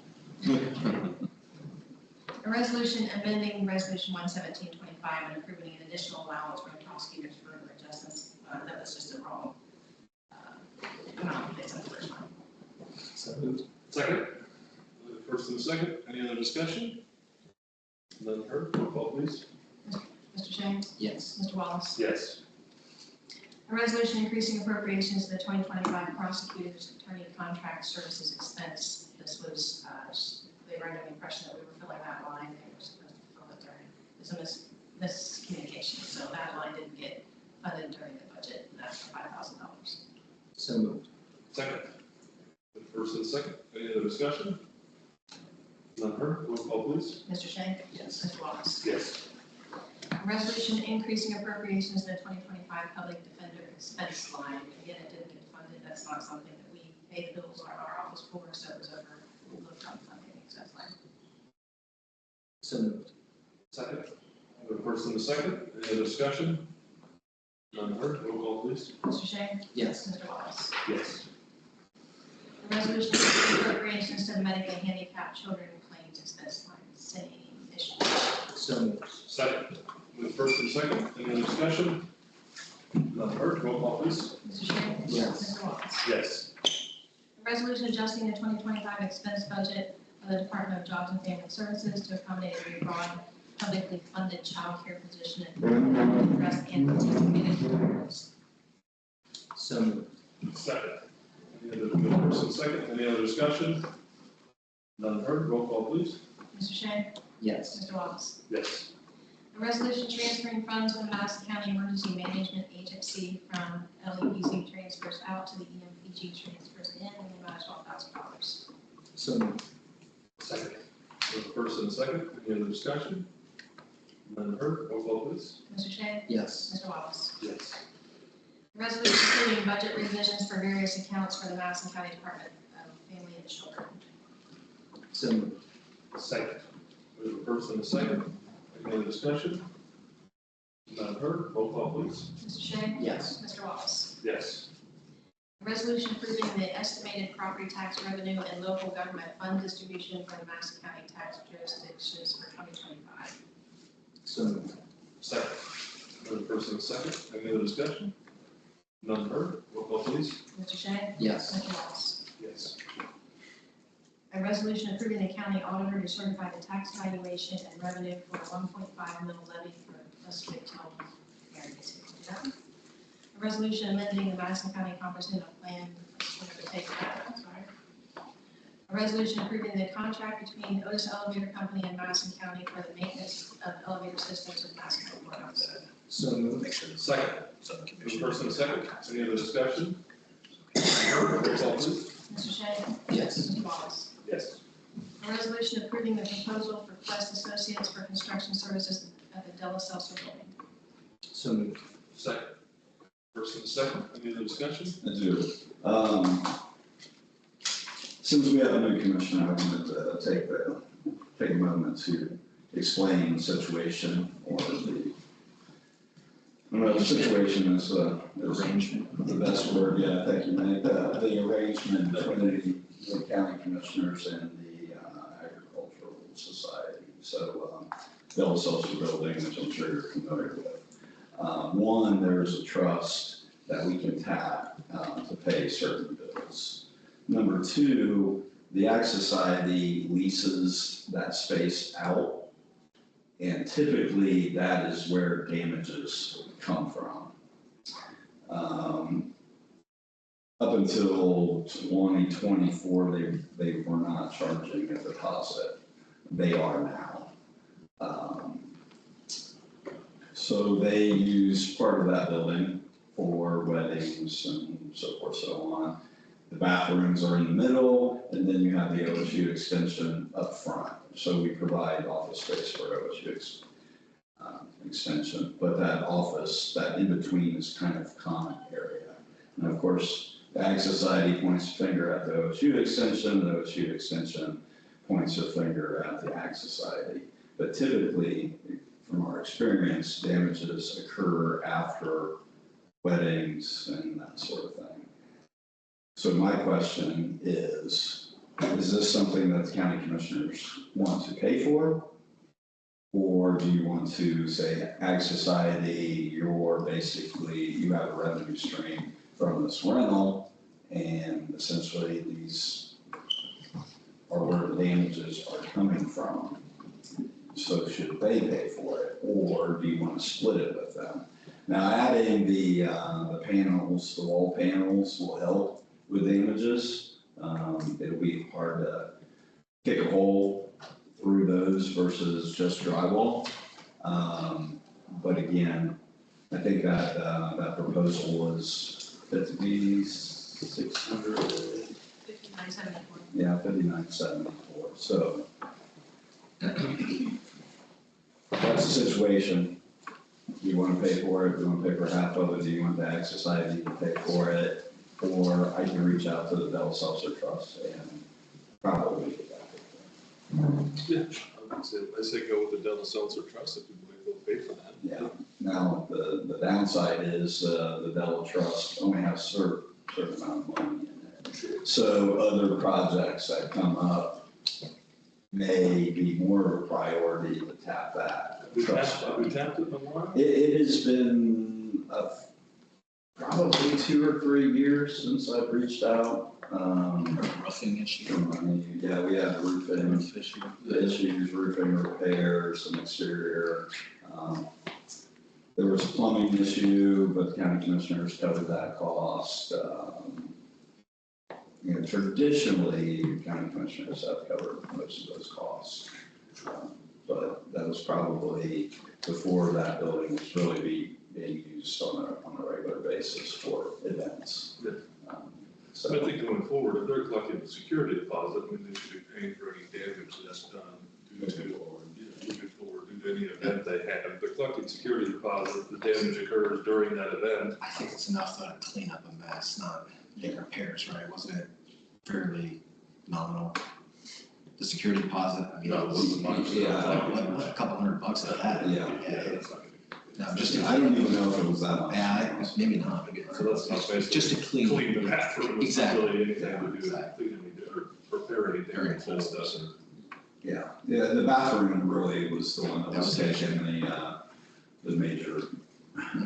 Speaker 6: A resolution amending resolution 11725 and approving an additional allowance for the prosecutors for further adjustments. That was just a wrong amount based on the first one.
Speaker 2: So moved.
Speaker 1: Second? The first and the second, any other discussion? None heard, roll call please.
Speaker 6: Mr. Shea?
Speaker 2: Yes.
Speaker 6: Mr. Wallace?
Speaker 1: Yes.
Speaker 6: A resolution increasing appropriations to the 2025 prosecutors attorney contract services expense. This was, they were under the impression that we were filling that line. They were supposed to fill it during, there's a miscommunication. So that line didn't get funded during the budget, and that's for $5,000.
Speaker 2: So moved.
Speaker 1: Second? The first and the second, any other discussion? None heard, roll call please.
Speaker 6: Mr. Shea?
Speaker 2: Yes.
Speaker 6: Mr. Wallace?
Speaker 1: Yes.
Speaker 6: A resolution increasing appropriations to the 2025 public defender expense line. Again, it didn't get funded. That's not something that we pay the bills on our office for, so it was overlooked on funding expense line.
Speaker 2: So moved.
Speaker 1: Second? The first and the second, any other discussion? None heard, roll call please.
Speaker 6: Mr. Shea?
Speaker 2: Yes.
Speaker 6: Mr. Wallace?
Speaker 1: Yes.
Speaker 6: A resolution increasing appropriations to the medically handicapped children claims expense line. Same issue.
Speaker 2: So moved.
Speaker 1: Second? The first and second, any other discussion? None heard, roll call please.
Speaker 6: Mr. Shea?
Speaker 2: Yes.
Speaker 6: Mr. Wallace?
Speaker 1: Yes.
Speaker 6: A resolution adjusting the 2025 expense budget of the Department of Jobs and Family Services to accommodate a broad publicly funded child care position and address the anticipated programs.
Speaker 2: So moved.
Speaker 1: Second. Any other, the first and second, any other discussion? None heard, roll call please.
Speaker 6: Mr. Shea?
Speaker 2: Yes.
Speaker 6: Mr. Wallace?
Speaker 1: Yes.
Speaker 6: A resolution transferring funds from the Madison County Emergency Management Agency from LEPC transfers out to the EMPG transfers in the amount of $12,000.
Speaker 2: So moved.
Speaker 1: Second. The first and second, any other discussion? None heard, roll call please.
Speaker 6: Mr. Shea?
Speaker 2: Yes.
Speaker 6: Mr. Wallace?
Speaker 1: Yes.
Speaker 6: Resolution approving budget revisions for various accounts for the Madison County Department of Family and Children.
Speaker 2: So moved.
Speaker 1: Second. We have a first and a second, any other discussion? None heard, roll call please.
Speaker 6: Mr. Shea?
Speaker 2: Yes.
Speaker 6: Mr. Wallace?
Speaker 1: Yes.
Speaker 6: A resolution approving the estimated property tax revenue and local government fund distribution for the Madison County tax jurisdictions for 2025.
Speaker 7: So moved.
Speaker 1: Second. Another person and second. Any other discussion? None heard. Roll call please.
Speaker 6: Mr. Shea?
Speaker 2: Yes.
Speaker 6: Mr. Wallace?
Speaker 1: Yes.
Speaker 6: A resolution approving the county auditor to certify the tax valuation and revenue for a 1.5 mil levy for estimated total areas. A resolution amending the Madison County Comprehensive Plan, I just wanted to take that, I'm sorry. A resolution approving the contract between Otis Elevator Company and Madison County for the maintenance of elevator systems in Madison County Courthouse.
Speaker 7: So moved. Make sure the
Speaker 1: Second.
Speaker 7: subcommission.
Speaker 1: First and second. Any other discussion? Roll call please.
Speaker 6: Mr. Shea?
Speaker 2: Yes.
Speaker 6: Mr. Wallace?
Speaker 1: Yes.
Speaker 6: A resolution approving the proposal for Quest Associates for construction services at the Della Seltzer building.
Speaker 2: So moved.
Speaker 1: Second. First and second. Any other discussion?
Speaker 8: I do. Since we have a new commissioner, I wanted to take a moment to explain the situation or the situation is
Speaker 7: Arrangement.
Speaker 8: the best word, yeah, thank you, Nate. The arrangement between the county commissioners and the agricultural society. So, Della Seltzer building, which I'm sure you're familiar with. One, there's a trust that we can tap to pay certain bills. Number two, the Ag Society leases that space out, and typically that is where damages come from. Up until 2024, they were not charging a deposit. They are now. So they use part of that building for weddings and so forth, so on. The bathrooms are in the middle, and then you have the OSU extension up front. So we provide office space for OSU extension, but that office, that in between is kind of common area. And of course, the Ag Society points a finger at the OSU extension, the OSU extension points a finger at the Ag Society. But typically, from our experience, damages occur after weddings and that sort of thing. So my question is this something that the county commissioners want to pay for? Or do you want to say, Ag Society, you have a revenue stream from this rental, and essentially these are where the damages are coming from. So should they pay for it, or do you want to split it with them? Now, adding the panels, the wall panels will help with damages. It'll be hard to kick a hole through those versus just drywall. But again, I think that that proposal was 5,600.
Speaker 6: 5974.
Speaker 8: Yeah, 5,974. So that's the situation. Do you want to pay for it? Do you want to pay for half of it? Do you want the Ag Society to pay for it? Or I can reach out to the Della Seltzer Trust and probably get that paid for.
Speaker 1: Yeah, I say go with the Della Seltzer Trust if you believe they'll pay for that.
Speaker 8: Yeah. Now, the downside is the Della Trust only has certain amount of money in it. So other projects that come up may be more of a priority to tap that trust
Speaker 1: Have we
Speaker 8: fund.
Speaker 1: tapped it in a while?
Speaker 8: It has been probably 2 or 3 years since I've reached out.
Speaker 7: Roughing issue.
Speaker 8: For money. Yeah, we had roofing
Speaker 7: Roof issue.
Speaker 8: issues, roofing repairs, some exterior. There was a plumbing issue, but the county commissioners covered that cost. Traditionally, county commissioners have covered most of those costs. But that was probably before that building was really being used on a regular basis for events.
Speaker 1: Yeah.
Speaker 8: So
Speaker 1: I think going forward, if they're collecting the security deposit, I mean, they should be paying for any damage that's done due to, moving forward, due to any event they have. If they're collecting security deposit, if the damage occurs during that event.
Speaker 7: I think it's enough to clean up a mess, not make repairs, right? Wasn't it fairly nominal? The security deposit, I mean,
Speaker 1: No, it wasn't much.
Speaker 8: Yeah.
Speaker 7: like a couple $100 at that.
Speaker 8: Yeah.
Speaker 1: That's not gonna be.
Speaker 7: No, just
Speaker 8: I don't even know if it was that much.
Speaker 7: Yeah, maybe not.
Speaker 1: So that's not basically.
Speaker 7: Just to clean.
Speaker 1: Clean the bathroom, it's not
Speaker 7: Exactly.
Speaker 1: really anything to do,
Speaker 7: Exactly.
Speaker 1: clean any, or repair anything,
Speaker 7: Very
Speaker 1: it's just us.
Speaker 8: Yeah, the bathroom really was the one that was
Speaker 7: That was
Speaker 8: taking the major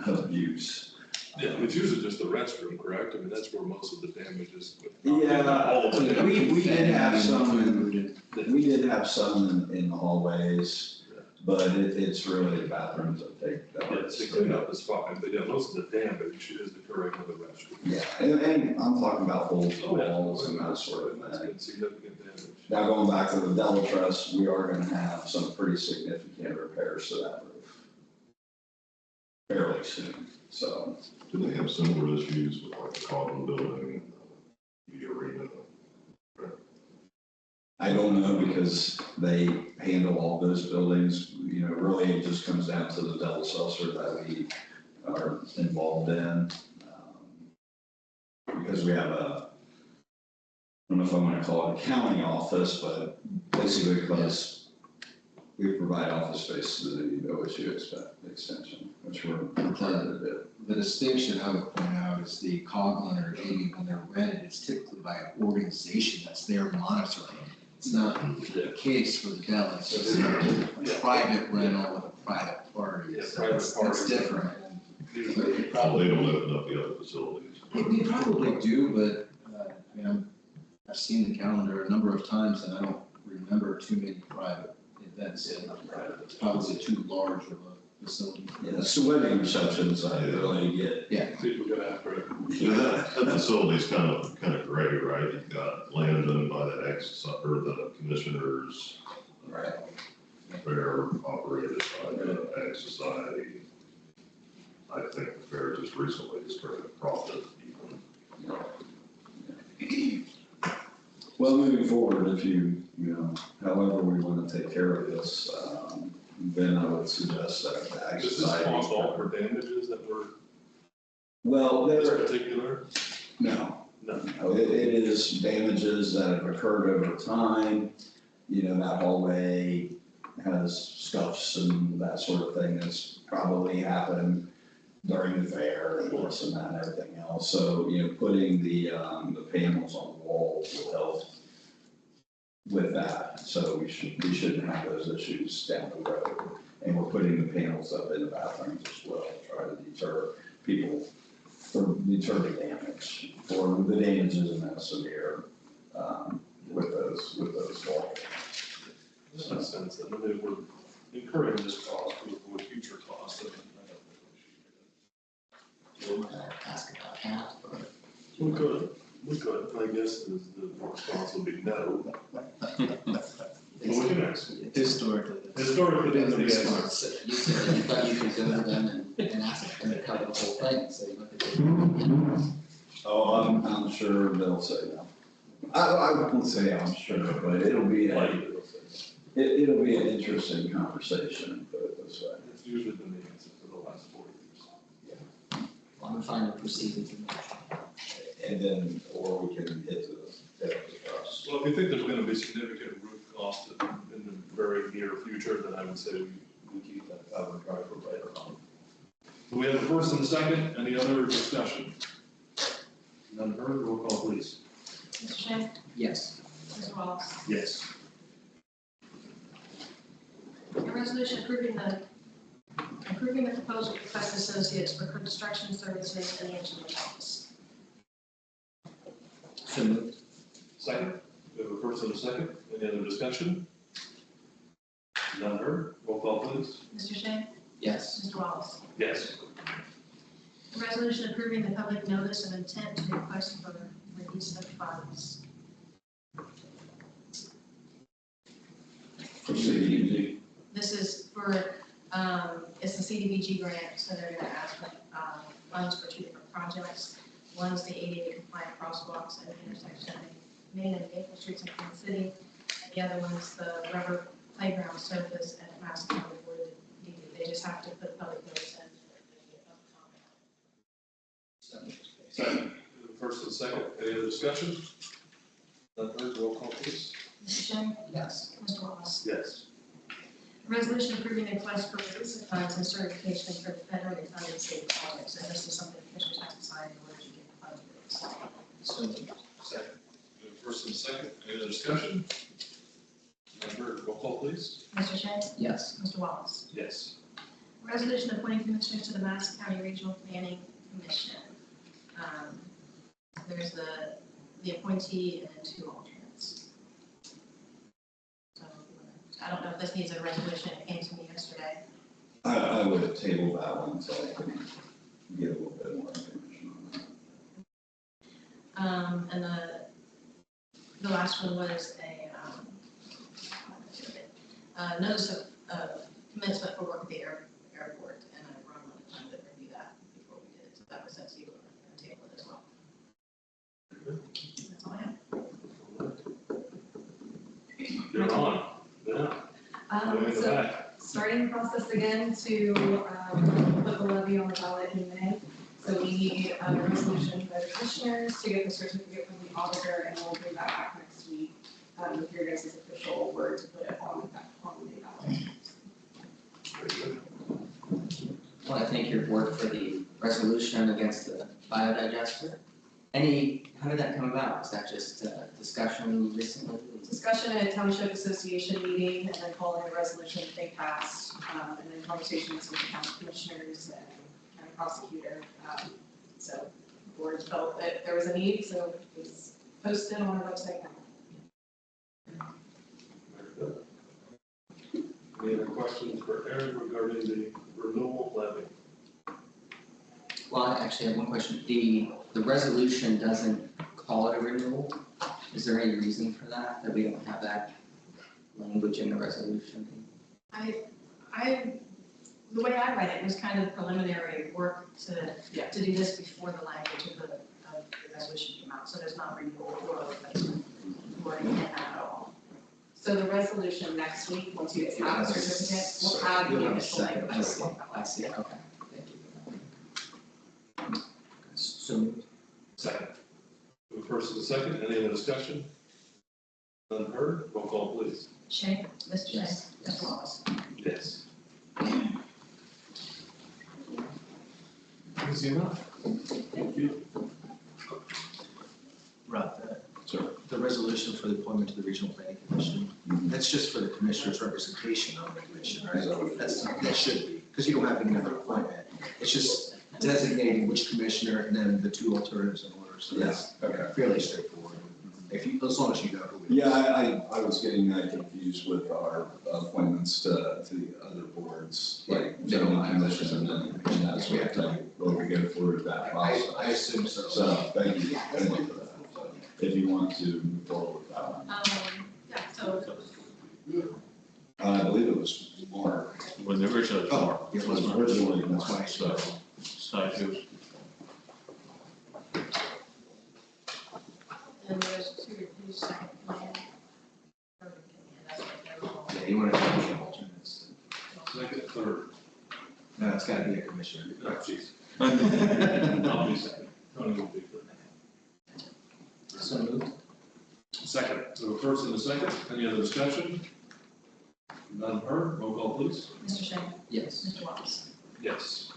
Speaker 8: abuse.
Speaker 1: Yeah, it's usually just the restroom, correct? I mean, that's where most of the damage is.
Speaker 8: Yeah,
Speaker 1: All of it.
Speaker 8: we did have some,
Speaker 7: Food.
Speaker 8: we did have some in the hallways, but it's really the bathrooms that take the
Speaker 1: Yeah,
Speaker 8: hardest.
Speaker 1: to clean up is fine, but yeah, most of the damage is occurring in the restroom.
Speaker 8: Yeah, and I'm talking about holes in
Speaker 1: Oh, yeah.
Speaker 8: walls and that sort of
Speaker 1: That's
Speaker 8: thing.
Speaker 1: been significant damage.
Speaker 8: Now, going back to the Dell truss, we are gonna have some pretty significant repairs to that roof fairly soon, so.
Speaker 9: Do they have similar issues with like the Cogman building, the arena?
Speaker 8: I don't know because they handle all those buildings, you know, really it just comes down to the Dell seltzer that we are involved in. Because we have I don't know if I want to call it a county office, but basically because we provide office space to the OSU extension, which we're required to do.
Speaker 7: The distinction I would point out is the Coglin or JV, when they're rented, it's typically by an organization that's there monitoring. It's not the case for the Dell, it's just a private rental with a private party.
Speaker 1: Yeah,
Speaker 7: So
Speaker 1: private
Speaker 7: that's
Speaker 1: party.
Speaker 7: different.
Speaker 9: Probably don't open up the other facilities.
Speaker 7: We probably do, but, I mean, I've seen the calendar a number of times and I don't remember too many private events. It's probably too large of a facility.
Speaker 8: Yeah, so wedding receptions, I really get.
Speaker 1: People go after it.
Speaker 9: Yeah, that facility's kind of gray, right? You've got land owned by the or the commissioners.
Speaker 8: Right.
Speaker 9: Fair operated by the Ag Society. I think the fair just recently has turned a profit even.
Speaker 8: Well, moving forward, if you know, however we want to take care of this, then I would suggest that the Ag
Speaker 1: Does this
Speaker 8: Society.
Speaker 1: cost all for damages that were
Speaker 8: Well,
Speaker 1: this
Speaker 8: there,
Speaker 1: particular?
Speaker 8: no.
Speaker 1: No.
Speaker 8: No, it is damages that have occurred over time. You know, that hallway has scuffs and that sort of thing that's probably happened during the fair and this and that and everything else. So, you know, putting the panels on the wall will help with that. So we shouldn't have those issues down the road. And we're putting the panels up in the bathrooms as well, to try to deter people, or deter the damage, or the damage isn't that severe, with those walls.
Speaker 1: That makes sense, and then we're incurring this cost with future costs, and I don't think we should.
Speaker 2: Ask about half, or
Speaker 1: We could, I guess the response would be no. But we can ask.
Speaker 2: historically.
Speaker 1: Historically,
Speaker 2: Been
Speaker 1: that's
Speaker 2: the
Speaker 1: the answer.
Speaker 2: response. You said you thought you could go to them and ask them to cover the whole thing, so you look at the.
Speaker 8: Oh, I'm sure they'll say no. I won't say I'm sure, but it'll be it'll be an interesting conversation, put it this way.
Speaker 1: It's usually been the answer for the last 4 years.
Speaker 2: I'm fine with proceeding to motion.
Speaker 8: And then, or we can hit the trust.
Speaker 1: Well, if you think there's gonna be significant roof costs in the very near future, then I would say we keep that cover dry for later on. Do we have a first and a second? Any other discussion? None heard, roll call please.
Speaker 6: Mr. Shea?
Speaker 2: Yes.
Speaker 6: Mr. Wallace?
Speaker 1: Yes.
Speaker 6: A resolution approving the proposal for Quest Associates for construction services in the engineer's office.
Speaker 2: So moved.
Speaker 1: Second, we have a first and a second. Any other discussion? None heard, roll call please.
Speaker 6: Mr. Shea?
Speaker 2: Yes.
Speaker 6: Mr. Wallace?
Speaker 1: Yes.
Speaker 6: A resolution approving the public notice of intent to request for release of funds.
Speaker 8: Proceed.
Speaker 6: This is for, it's the CDBG grant, so they're gonna ask for, funds for 2 different projects. One's the ADA compliant crosswalks at the intersection of Main and Maple Streets in Kansas City. And the other one's the rubber playground surface at Madison. They just have to put public notice in.
Speaker 1: Second, we have a first and a second. Any other discussion? None heard, roll call please.
Speaker 6: Mr. Shea?
Speaker 2: Yes.
Speaker 6: Mr. Wallace?
Speaker 1: Yes.
Speaker 6: Resolution approving the request for release of funds and certification for the federally funded state projects, and this is something the commissioners have to sign in order to get the funds released.
Speaker 7: So moved.
Speaker 1: Second. First and second, any other discussion? None heard, roll call please.
Speaker 6: Mr. Shea?
Speaker 2: Yes.
Speaker 6: Mr. Wallace?
Speaker 1: Yes.
Speaker 6: Resolution appointing commissioners to the Madison County Regional Planning Commission. There's the appointee and then 2 alternates. So, I don't know if this needs a resolution, it came to me yesterday.
Speaker 8: I would table that one so I can get a little bit more information on that.
Speaker 6: And the last one was a notice of commencement for work at the airport, and I run out of time to review that before we did it, so that was sent to you on the table as well. That's all I have.
Speaker 1: You're on, yeah. Way in the
Speaker 11: So
Speaker 1: back.
Speaker 11: starting the process again to put the levy on the ballot in May. So we need a resolution by the commissioners to get the certificate from the auditor, and we'll bring that back next week with your guys' official word to put it on the May ballot.
Speaker 1: Very good.
Speaker 2: I want to thank your board for the resolution against the biodigester. How did that come about? Was that just discussion recently?
Speaker 11: Discussion at a township association meeting, and then following a resolution that they passed, and then conversations with the county commissioners and county prosecutor. So the board felt that there was a need, so it was posted on our website now.
Speaker 1: Very good. Any other questions for Aaron regarding the renewal levy?
Speaker 2: Well, I actually have one question. The resolution doesn't call it a renewal. Is there any reason for that we don't have that language in the resolution?
Speaker 6: The way I read it was kind of preliminary work to do this before the language of the resolution came out, so there's not renewal or replacement wording in that at all.
Speaker 11: So the resolution next week, once you guys have the certificate, will have the initial language.
Speaker 2: I see, okay, thank you. So moved.
Speaker 1: Second. First and second, any other discussion? None heard, roll call please.
Speaker 6: Shea? Mr. Shea?
Speaker 2: Yes.
Speaker 6: Mr. Wallace?
Speaker 1: Yes. Easy enough. Thank you.
Speaker 7: Rob,
Speaker 8: Sir.
Speaker 7: the resolution for the appointment to the Regional Planning Commission, that's just for the commissioner's representation on the commission, right? That should be, because you don't have any other appointment. It's just designating which commissioner and then the 2 alternatives in order, so that's fairly straightforward. As long as you know who it is.
Speaker 8: Yeah, I was getting confused with our appointments to the other boards, like zoning commission and that sort of thing. But we go through that process.
Speaker 7: I assume so.
Speaker 8: So, thank you for that. So, if you want to move forward with that one.
Speaker 6: Yeah, so
Speaker 8: I believe it was Mark.
Speaker 10: When the original,
Speaker 7: Oh, yeah,
Speaker 8: It was originally
Speaker 7: That's why
Speaker 8: Mark,
Speaker 7: I said.
Speaker 10: so it was
Speaker 6: then there's 2 reviews, second plan. That's what they're all.
Speaker 7: Yeah, you want to change the alternates.
Speaker 1: Second, third.
Speaker 7: No, it's got to be a commissioner.
Speaker 1: Oh, jeez. I'll be second. Tony will be third.
Speaker 2: So moved.
Speaker 1: Second, so first and a second, any other discussion? None heard, roll call please.
Speaker 6: Mr. Shea?
Speaker 2: Yes.
Speaker 6: Mr. Wallace?
Speaker 1: Yes.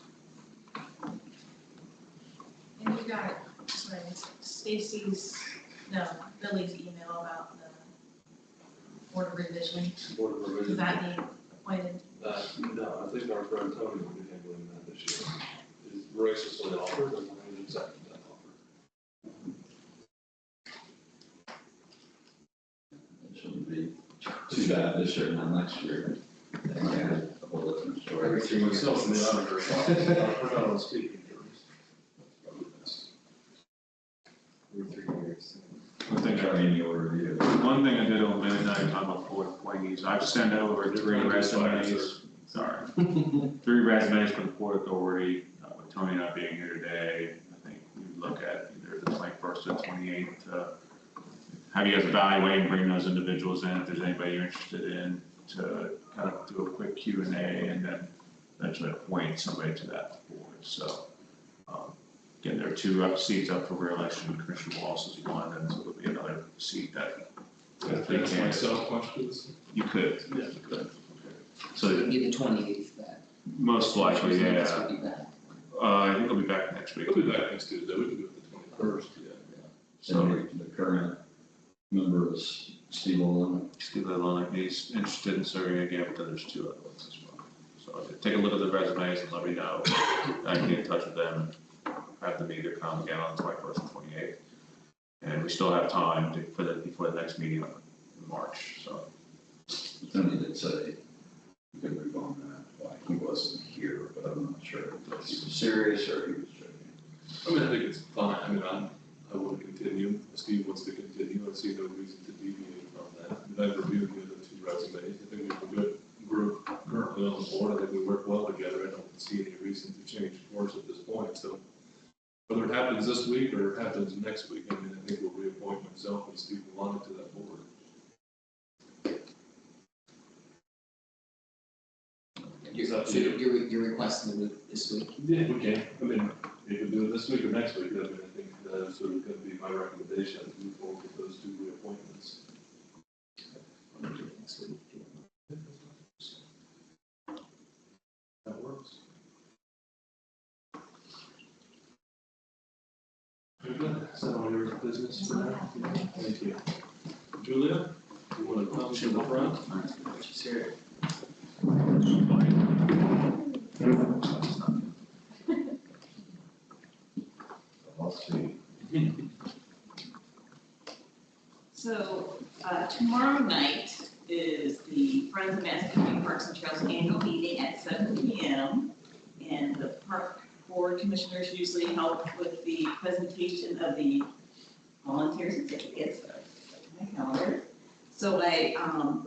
Speaker 6: And you've got, sorry, Billy's email about the board of revision.
Speaker 1: Board of
Speaker 6: Does
Speaker 1: Revision.
Speaker 6: that need appointed?
Speaker 1: No, I think our friend Tony will be handling that this year. Is graciously offered, and I accept that offer.
Speaker 8: It shouldn't be too bad this year, not next year. Yeah, a whole different story.
Speaker 7: Every 3 years.
Speaker 1: Myself and the auditor's office, I'll put out on speaking terms.
Speaker 7: Every 3 years.
Speaker 10: one thing
Speaker 8: Our annual review.
Speaker 10: One thing I did on midnight, talking about board appointees, I've sent over 3 resumes, sorry. 3 resumes for the Port Authority, with Tony not being here today. I think we look at either the 21st or 28th, have you guys evaluate and bring those individuals in, if there's anybody you're interested in, to kind of do a quick Q&A and then eventually appoint somebody to that board, so. Again, there are 2 seats up for re-election, Commissioner Wallace is one, and so there'll be another seat that
Speaker 1: Can I ask myself questions?
Speaker 10: you could,
Speaker 1: Yeah.
Speaker 10: you could. So
Speaker 2: It'd be the 28th back.
Speaker 10: most likely,
Speaker 2: Tuesday, this
Speaker 10: yeah.
Speaker 2: would be back.
Speaker 10: I think he'll be back next week.
Speaker 1: We'll be back next Tuesday, we can do it the 21st, yeah.
Speaker 10: So
Speaker 8: And the current member is Steve Olin.
Speaker 10: Steve Lillian, he's interested in serving again, but then there's 2 other ones as well. So take a look at the resumes and let me know. I can get in touch with them, have them either come again on the 21st and 28th. And we still have time to put it before the next meeting in March, so.
Speaker 8: Then he did say he could move on that. Like, he wasn't here, but I'm not sure if he was serious or he was joking.
Speaker 1: I mean, I think it's fine, I mean, I want to continue, Steve wants to continue, I see no reason to deviate from that. I mean, I've reviewed the other 2 resumes, I think we have a good group currently on the board, I think we work well together, I don't see any reason to change course at this point, so. Whether it happens this week or it happens next week, I mean, I think we'll reappoint myself and Steve Maloney to that board.
Speaker 2: So you're requesting to move this week?
Speaker 1: Yeah, we can, I mean, you can do it this week or next week, I mean, I think that's sort of gonna be my recommendation, to move forward with those 2 reappointments.
Speaker 2: I'll do it next week.
Speaker 1: That works. Very good. Is that all your business for now? Thank you. Julia, you want to come to the front?
Speaker 2: She's here.
Speaker 9: Let's see.
Speaker 5: So, tomorrow night is the Friends of Madison County Parks and Trails annual meeting at 7 p.m. And the park board commissioners usually help with the presentation of the volunteer certificates. My calendar. So I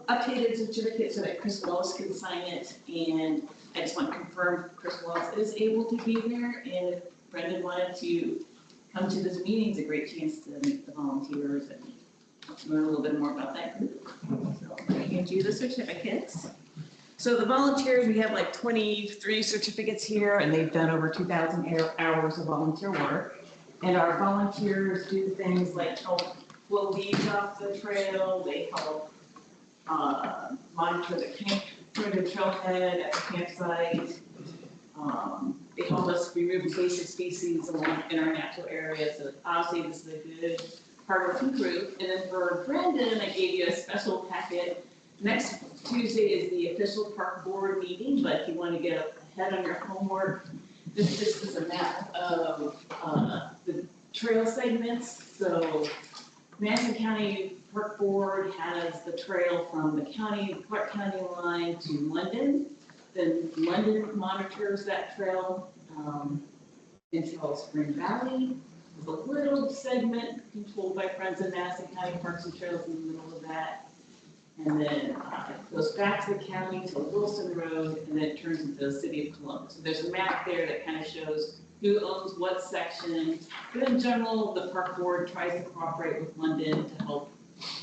Speaker 5: updated the certificate so that Chris Wallace can sign it, and I just want to confirm Chris Wallace is able to be there, and if Brendan wanted to come to this meeting, it's a great chance to meet the volunteers and learn a little bit more about that group. So I'm going to hand you the certificates. So the volunteers, we have like 23 certificates here, and they've done over 2,000 hours of volunteer work. And our volunteers do things like help blow leaves off the trail, they help monitor the trailhead at the campsite. They help us remove invasive species along in our natural areas, so obviously this is a good hardworking group. And then for Brendan, I gave you a special packet. Next Tuesday is the official park board meeting, but if you want to get ahead on your homework, this is a map of the trail segments. So Madison County Park Board has the trail from the Clark County line to London. Then London monitors that trail until Spring Valley. There's a little segment controlled by Friends of Madison County Parks and Trails in the middle of that. And then it goes back to the county to Wilson Road, and then it turns into the city of Columbus. So there's a map there that kind of shows who owns what section. But in general, the park board tries to cooperate with London to help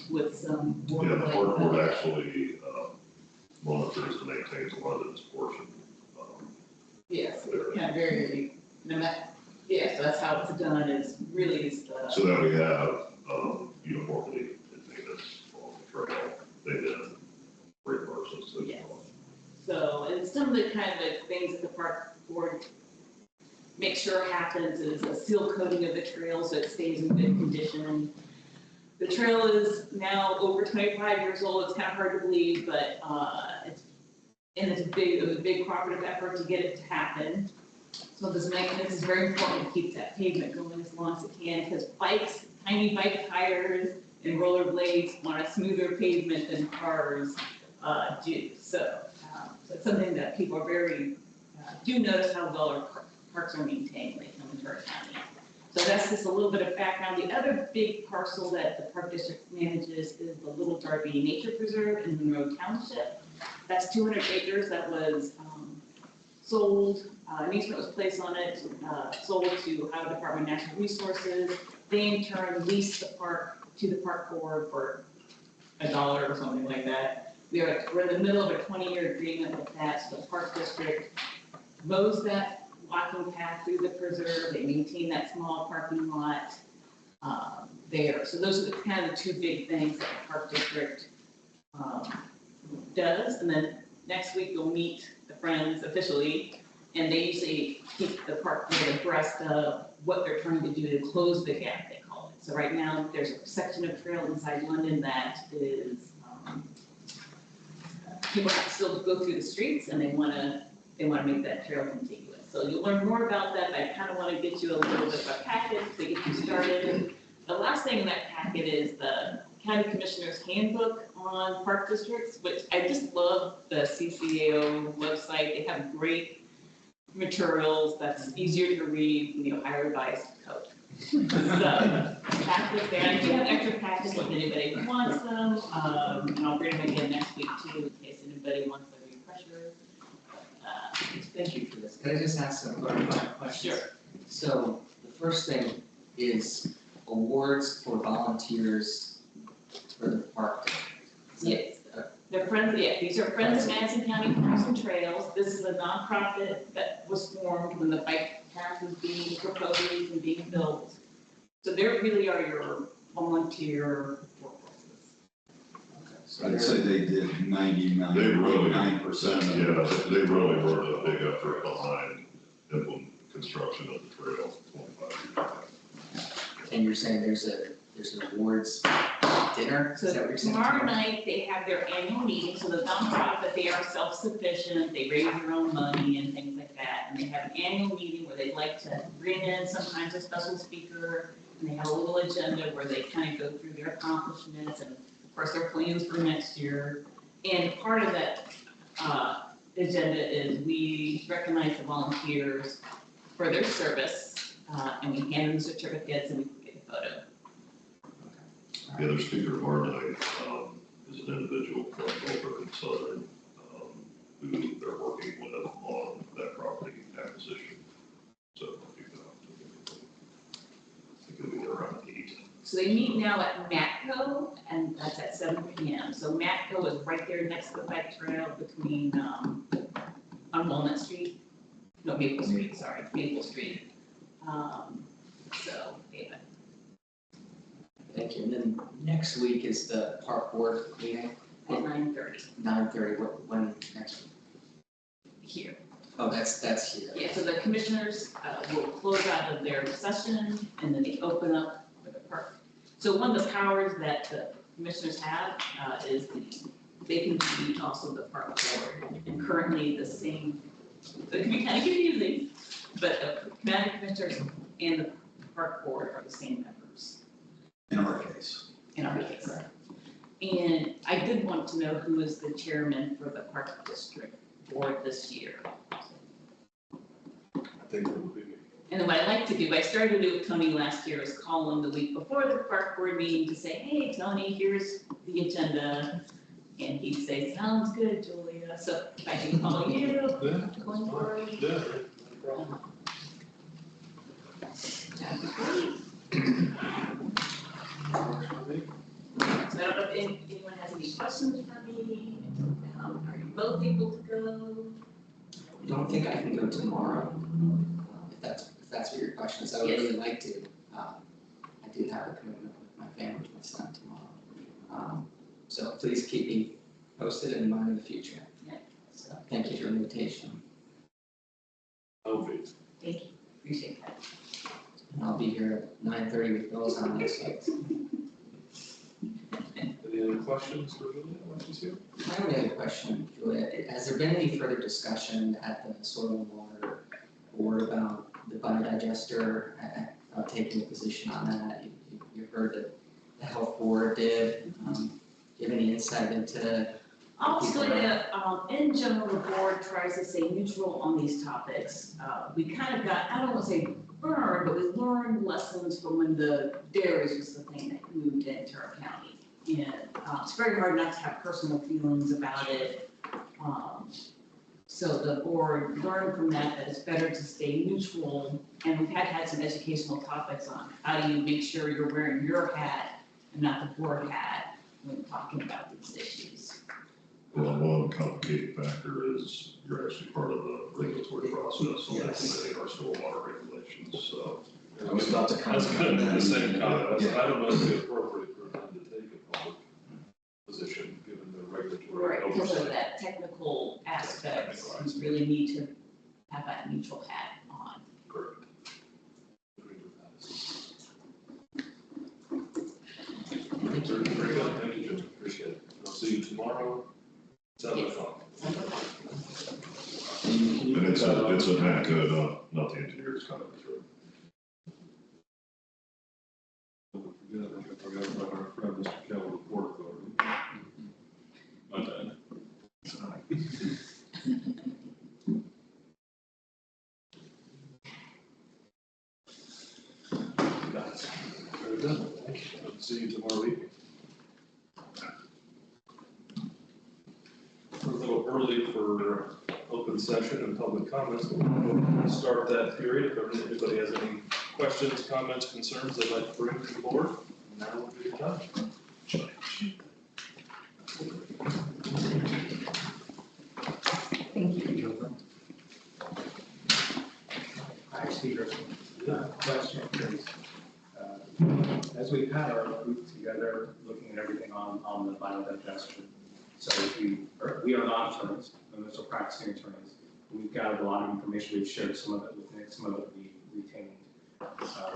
Speaker 5: with some work.
Speaker 9: Yeah, the park board actually monitors and maintains London's portion.
Speaker 5: Yes, kind of very, yeah, so that's how it's done, is really is the.
Speaker 9: So that we have uniformly maintenance on the trail, they then reimburse us.
Speaker 5: Yes. So, and some of the kind of the things that the park board makes sure happens is a seal coating of the trail so it stays in good condition. The trail is now over 25 years old. It's kind of hard to believe, but it was a big cooperative effort to get it to happen. So this maintenance is very important to keep that pavement going as long as it can, because bikes, tiny bike tires and rollerblades want a smoother pavement than cars do. So it's something that people are very, do notice how well our parks are maintained when they come into our county. So that's just a little bit of background. The other big parcel that the Park District manages is the Little Darby Nature Preserve in Monroe Township. That's 200 acres that was sold, an easement was placed on it, sold to Ohio Department of Natural Resources. They in turn leased the park to the park board for $1 or something like that. We're in the middle of a 20-year agreement with that, so the Park District mows that walking path through the preserve. They maintain that small parking lot there. So those are the kind of the 2 big things that the Park District does. And then next week you'll meet the friends officially, and they usually keep the park board abreast of what they're trying to do to close the gap, they call it. So right now, there's a section of trail inside London that is, people have to still go through the streets, and they wanna make that trail contiguous. So you'll learn more about that, but I kind of want to get you a little bit of a packet to get you started. The last thing in that packet is the County Commissioner's Handbook on Park Districts, which I just love the CCAO website. They have great materials that's easier to read than the Ohio Revised Code. So, packets there, I do have extra packets if anybody wants them, and I'll bring them again next week too, in case anybody wants a refresher.
Speaker 2: Thank you for this. Can I just ask some clarifying questions?
Speaker 5: Sure.
Speaker 2: So the first thing is awards for volunteers for the park.
Speaker 5: Yes. They're friends, yeah, these are Friends of Madison County Parks and Trails. This is a nonprofit that was formed when the bike path was being proposed and being built. So they really are your volunteer workforces.
Speaker 2: So
Speaker 8: I'd say they did 99%.
Speaker 9: They really-
Speaker 8: 9%.
Speaker 9: Yeah, they really were a big effort behind construction of the trail 25 years ago.
Speaker 2: And you're saying there's an awards dinner? Is
Speaker 5: So
Speaker 2: that what you're saying?
Speaker 5: tomorrow night, they have their annual meeting, so the nonprofit, they are self-sufficient, they raise their own money and things like that. And they have an annual meeting where they like to bring in sometimes a special speaker, and they have a little agenda where they kind of go through their accomplishments and of course their plans for next year. And part of that, agenda is we recognize the volunteers for their service, and we hand them certificates and we get a photo.
Speaker 9: The other speaker tomorrow night is an individual from Boulder and Southern, who they're working with on that property acquisition. So I think it'll be around 8.
Speaker 5: So they meet now at Matco, and that's at 7 p.m. So Matco is right there next to the bike trail between, on Walnut Street, no, Maple Street, sorry, Maple Street. So, yeah.
Speaker 2: Thank you. And then next week is the park board meeting,
Speaker 5: At 9:30
Speaker 2: 9:30, when next week?
Speaker 5: here.
Speaker 2: Oh, that's here.
Speaker 5: Yeah, so the commissioners will close out of their session and then they open up for the park. So one of the powers that the commissioners have is they can be also the park board. And currently the same, it can be kind of confusing, but the county commissioners and the park board are the same members
Speaker 8: In our case.
Speaker 5: in our case. And I did want to know who is the chairman for the park district board this year.
Speaker 1: I think it would be me.
Speaker 5: And then what I like to do, I started to do with Tony last year, is call him the week before the park board meeting to say, hey, Tony, here's the agenda. And he'd say, sounds good, Julia. So if I can call you,
Speaker 1: Yeah,
Speaker 5: going forward.
Speaker 1: yeah, no problem.
Speaker 5: That'd be great.
Speaker 1: Works for me.
Speaker 5: So I don't know if anyone has any questions for me. Are you both able to go?
Speaker 2: I don't think I can go tomorrow, if that's what your question is. I would really like to. I do have a commitment with my family, with my son tomorrow. So please keep me posted in mind in the future.
Speaker 5: Yeah.
Speaker 2: So thank you for the invitation.
Speaker 1: Okay.
Speaker 5: Thank you, appreciate that.
Speaker 2: And I'll be here at 9:30 with Bills on next week.
Speaker 1: Any other questions for Julia while she's here?
Speaker 2: I only have a question, Julia. Has there been any further discussion at the Soil and Water Board about the biodigester, taking a position on that? You heard that the health board did. Do you have any insight into?
Speaker 5: I'll say that, in general, the board tries to stay neutral on these topics. We kind of got, I don't want to say burned, but we learned lessons from when the dairies was the thing that moved into our county. And it's very hard not to have personal feelings about it. So the board learned from that it's better to stay neutral. And we've had some educational topics on how do you make sure you're wearing your hat and not the board hat when talking about these issues.
Speaker 9: Well, one complicating factor is you're actually part of the regulatory process on implementing our stormwater regulations, so.
Speaker 7: I was about to
Speaker 1: I was
Speaker 7: comment
Speaker 1: gonna
Speaker 7: on
Speaker 1: do the
Speaker 7: that.
Speaker 1: same comment.
Speaker 7: Yeah.
Speaker 1: I don't know if it's appropriate for them to take a public position, given the regulatory
Speaker 5: Right, because of that technical aspect, you really need to have that neutral hat on.
Speaker 1: Correct. Very good, thank you, Jim, appreciate it. I'll see you tomorrow, 7:00.
Speaker 9: And it's a NACA, not the engineer's comments, right?
Speaker 1: I forgot about our friend, Mr. Kelly, Port Authority. My bad. Very good, thank you. I'll see you tomorrow evening. We're a little early for open session and public comments, but we'll start that period. If anybody has any questions, comments, concerns they'd like to bring to the board, now would be the time.
Speaker 5: Thank you.
Speaker 12: Hi, Steve. Question is, as we've had our group together, looking at everything on the final digestion, so we are not attorneys, and those are practicing attorneys. We've gathered a lot of information, we've shared some of it with Nick, some of it we retained.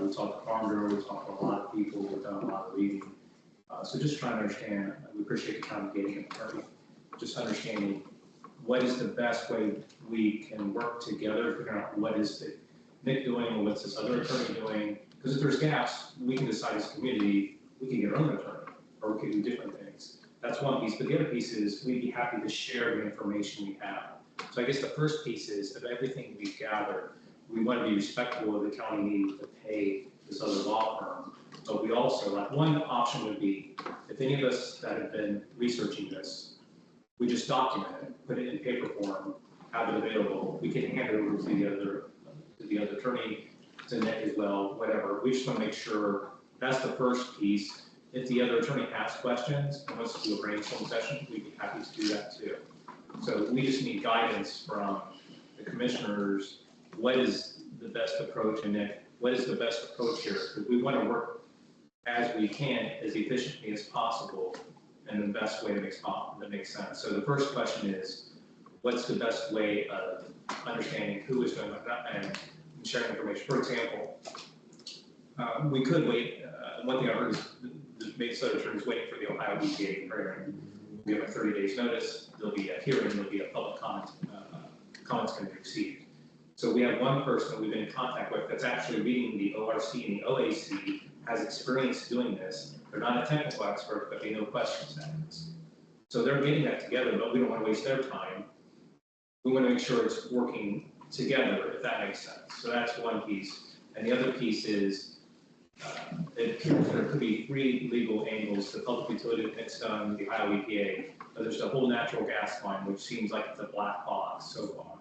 Speaker 12: We talked to Farm Bureau, we talked to a lot of people, we've done a lot of reading. So just trying to understand, we appreciate the time of getting an attorney, just understanding what is the best way we can work together, figuring out what is Nick doing, or what's this other attorney doing? Because if there's gaps, we can decide as a community, we can get our own attorney, or we can do different things. That's one piece, but the other piece is we'd be happy to share the information we have. So I guess the first piece is of everything we've gathered, we want to be respectful of the county needing to pay this other law firm. But we also, like, one option would be, if any of us that have been researching this, we just document it, put it in paper form, have it available, we can hand it over to the other attorney, to Nick as well, whatever. We just want to make sure that's the first piece. If the other attorney has questions and wants to do a brainstorm session, we'd be happy to do that too. So we just need guidance from the commissioners. What is the best approach, and Nick, what is the best approach here? Because we want to work as we can, as efficiently as possible, and the best way that makes sense. So the first question is, what's the best way of understanding who is doing that and sharing information? For example, we could wait. One thing I heard is the Minnesota attorney is waiting for the Ohio EPA hearing. We have a 30 days notice. There'll be a hearing. There'll be a public comment. Comments can be received. So we have one person we've been in contact with that's actually reading the ORC and the OAC, has experience doing this. They're not a technical expert, but they know questions that is. So they're getting that together, but we don't want to waste their time. We want to make sure it's working together, if that makes sense. So that's one piece. And the other piece is, it appears there could be three legal angles: the public utility that Nick's done, the Ohio EPA, but there's a whole natural gas line, which seems like it's a black box so far.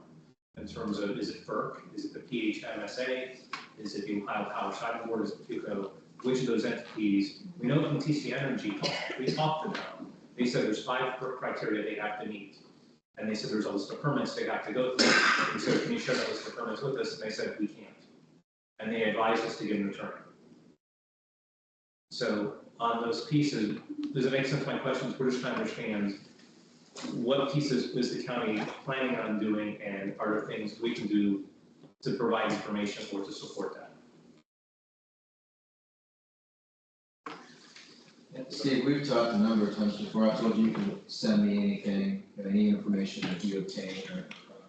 Speaker 12: In terms of, is it FERC, is it the PHMSA, is it the Ohio Power Siting Board, is it PUCO? Which of those entities? We know from TC Energy, we talked to them. They said there's 5 criteria they have to meet. And they said there's a list of permits they have to go through. And so can you share that list of permits with us? And they said we can't. And they advised us to get an attorney. So on those pieces, does it make sense? My questions, we're just trying to understand what pieces is the county planning on doing, and are there things we can do to provide information or to support that?
Speaker 7: Steve, we've talked a number of times before. I told you can send me anything, any information that you obtain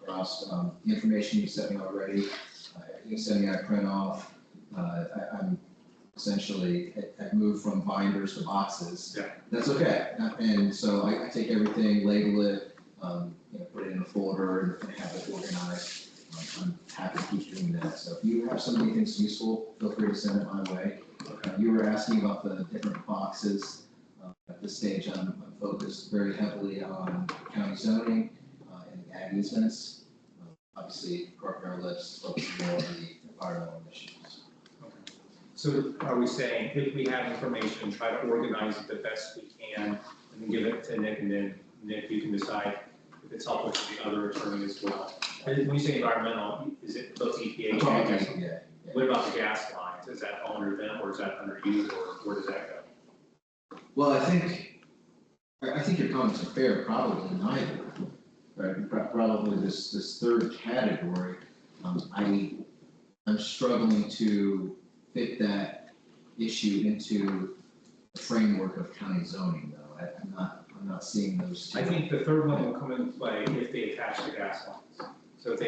Speaker 7: or us. The information you sent me already, you can send me, I print off. I'm essentially, I've moved from binders to boxes.
Speaker 12: Yeah.
Speaker 7: That's okay. And so I take everything, label it, put it in a folder and have it organized. I'm happy to keep doing that. So if you have something you think is useful, feel free to send it my way. You were asking about the different boxes. At this stage, I'm focused very heavily on county zoning and ag easements. Obviously, Corporate list focusing more on the environmental issues.
Speaker 12: So are we saying if we have information, try to organize it the best we can, and then give it to Nick, and then Nick, you can decide if it's helpful to the other attorney as well. And when you say environmental, is it both EPA and gas?
Speaker 7: Yeah.
Speaker 12: What about the gas lines? Is that all under them, or is that under you, or where does that go?
Speaker 7: Well, I think I think your comments are fair, probably neither, right? Probably this third category, I'm struggling to fit that issue into the framework of county zoning, though. I'm not seeing those two.
Speaker 12: I think the third one will come into play if they attach the gas lines. So if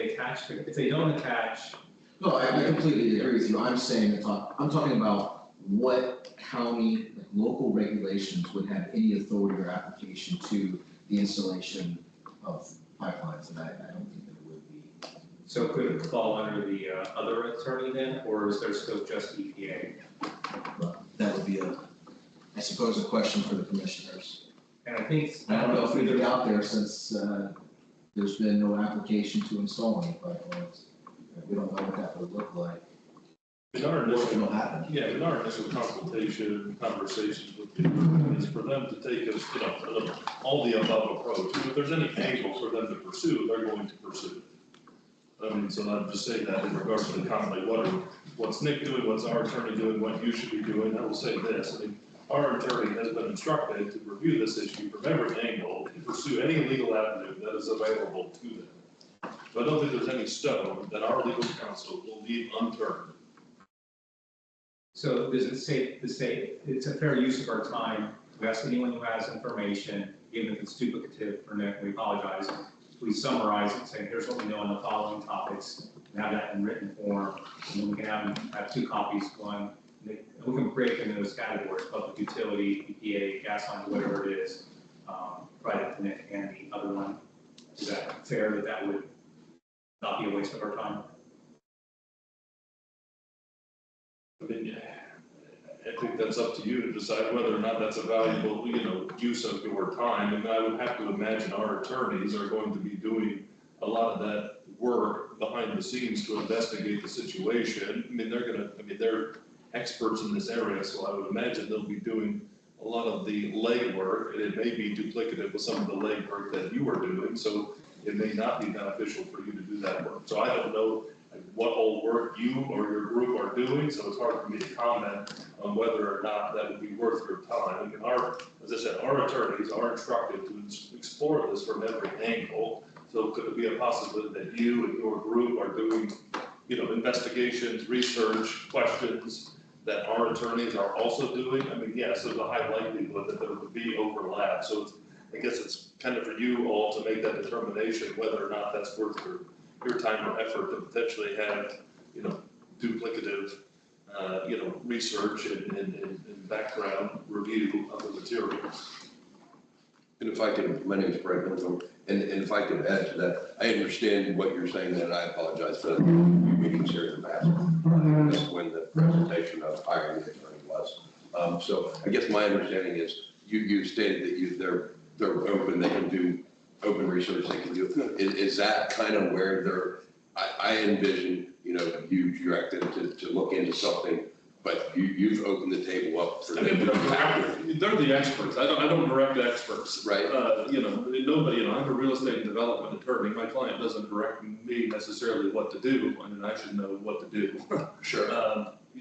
Speaker 12: they don't attach,
Speaker 7: No, I completely agree with you. I'm saying I'm talking about what county, like, local regulations would have any authority or application to the installation of pipelines, and I don't think there would be.
Speaker 12: so could it fall under the other attorney then, or is there still just EPA?
Speaker 7: But that would be I suppose, a question for the commissioners.
Speaker 12: And I think.
Speaker 7: I don't know if we'd be out there since, there's been no application to install any pipelines. We don't know what that would look like.
Speaker 1: In our
Speaker 7: Or if
Speaker 1: initial,
Speaker 7: it'll happen.
Speaker 1: yeah, in our initial consultation, conversations with the is for them to take us, all the above approach. And if there's any angle for them to pursue, they're going to pursue it. I mean, so I'd just say that in regards to the comment, like, what's Nick doing, what's our attorney doing, what you should be doing, I will say this, I mean, our attorney has been instructed to review this issue from every angle and pursue any legal avenue that is available to them. So I don't think there's any stone that our legal counsel will leave unturned.
Speaker 12: So does it say, it's a fair use of our time to ask anyone who has information, even if it's duplicative for Nick, we apologize, please summarize it, saying here's what we know on the following topics, and have that in written form, and then we can have two copies, one, and we can break into those categories, public utility, EPA, gas line, whatever it is, provide to Nick and the other one. Is that fair, that would not be a waste of our time?
Speaker 1: I mean, I think that's up to you to decide whether or not that's a valuable, use of your time. And I would have to imagine our attorneys are going to be doing a lot of that work behind the scenes to investigate the situation. I mean, they're experts in this area, so I would imagine they'll be doing a lot of the legwork, and it may be duplicative with some of the legwork that you are doing, so it may not be beneficial for you to do that work. So I don't know what all work you or your group are doing, so it's hard for me to comment on whether or not that would be worth your time. I mean, as I said, our attorneys are instructed to explore this from every angle. So could it be a possibility that you and your group are doing, investigations, research, questions that our attorneys are also doing? I mean, yes, there's a high likelihood that there would be overlap. So I guess it's kind of for you all to make that determination whether or not that's worth your time or effort to potentially have, duplicative, research and background review of the materials.
Speaker 3: And if I can, my name is Brett Milton, and if I could add to that, I understand what you're saying, and I apologize for the meetings here in Madison. That's when the presentation of hiring the attorney was. So I guess my understanding is you stated that they're open, they can do open research, they can do, is that kind of where I envision, you directed to look into something, but you've opened the table up for them.
Speaker 1: They're the experts. I don't direct experts.
Speaker 3: Right.
Speaker 1: Nobody, I'm a real estate and development attorney. My client doesn't direct me necessarily what to do. I mean, I should know what to do.
Speaker 3: Sure.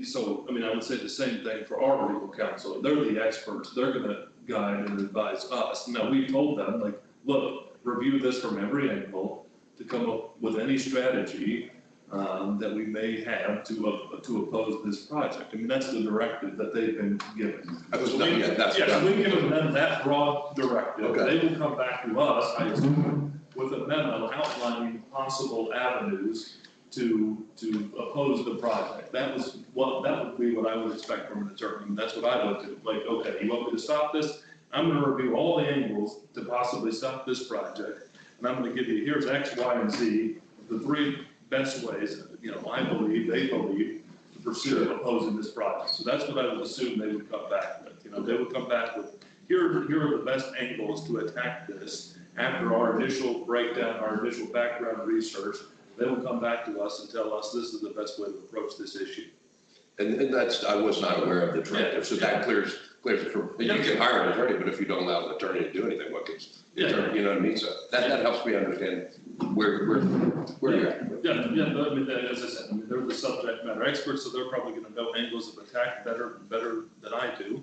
Speaker 1: So, I would say the same thing for our legal counsel. They're the experts. They're gonna guide and advise us. Now, we told them, look, review this from every angle to come up with any strategy that we may have to oppose this project. I mean, that's the directive that they've been given. Yes, we've given them that broad directive.
Speaker 3: Okay.
Speaker 1: They will come back to us, I assume, with a memo outlining possible avenues to oppose the project. That would be what I would expect from an attorney, and that's what I would do. Like, okay, you want me to stop this? I'm gonna review all the angles to possibly stop this project, and I'm gonna give you, here's X, Y, and Z, the three best ways, they believe, to pursue opposing this project. So that's what I would assume they would come back with. They would come back with, here are the best angles to attack this. After our initial breakdown, our initial background research, they will come back to us and tell us this is the best way to approach this issue.
Speaker 3: And that's, I was not aware of the directive, so that clears it from, you can hire an attorney, but if you don't allow an attorney to do anything, what gets, you know what I mean? So that helps me understand where you're at.
Speaker 1: Yeah, as I said, they're the subject matter experts, so they're probably gonna know angles of attack better than I do.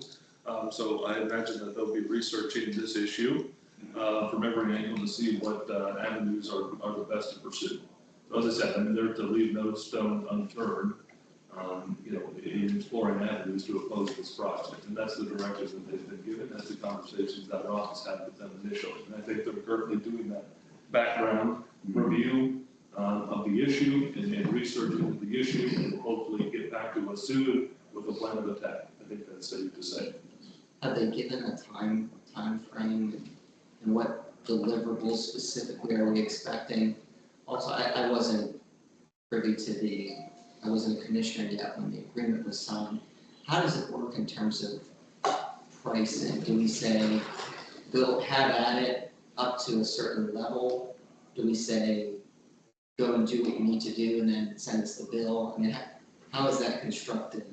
Speaker 1: So I imagine that they'll be researching this issue from every angle to see what avenues are the best to pursue. So as I said, I mean, they're to leave no stone unturned, in exploring avenues to oppose this project. And that's the directive that they've been given, that's the conversations that our office had with them initially. And I think they're currently doing that background review of the issue and researching the issue, and will hopefully get back to us soon with a plan of attack. I think that's safe to say.
Speaker 2: Have they given a time frame and what deliverables specifically are we expecting? Also, I wasn't privy to I wasn't a commissioner yet when the agreement was signed. How does it work in terms of pricing? Do we say, they'll have at it up to a certain level? Do we say, go and do what you need to do and then send us the bill? I mean, how is that constructed?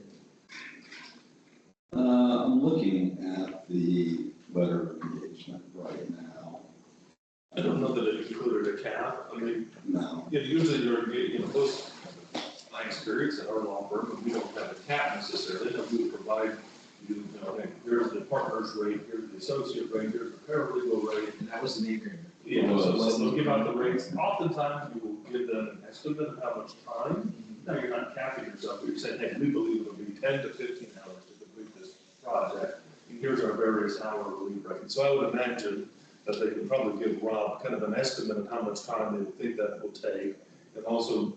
Speaker 8: I'm looking at the letter of engagement right now.
Speaker 1: I don't know that it included a cap. I mean,
Speaker 8: No.
Speaker 1: usually most, my experience at our law firm, we don't have a cap necessarily, no, we provide hey, here's the partner's rate, here's the associate rate, here's the paralegal rate.
Speaker 7: And that was in the agreement.
Speaker 1: Yeah, so they'll give out the rates. Oftentimes, you will give them an estimate of how much time. Now, you're not capping yourself, you're saying, hey, we believe it'll be 10 to 15 hours to complete this project, and here's our various hourly rate. So I would imagine that they can probably give Rob kind of an estimate of how much time they would think that will take. And also,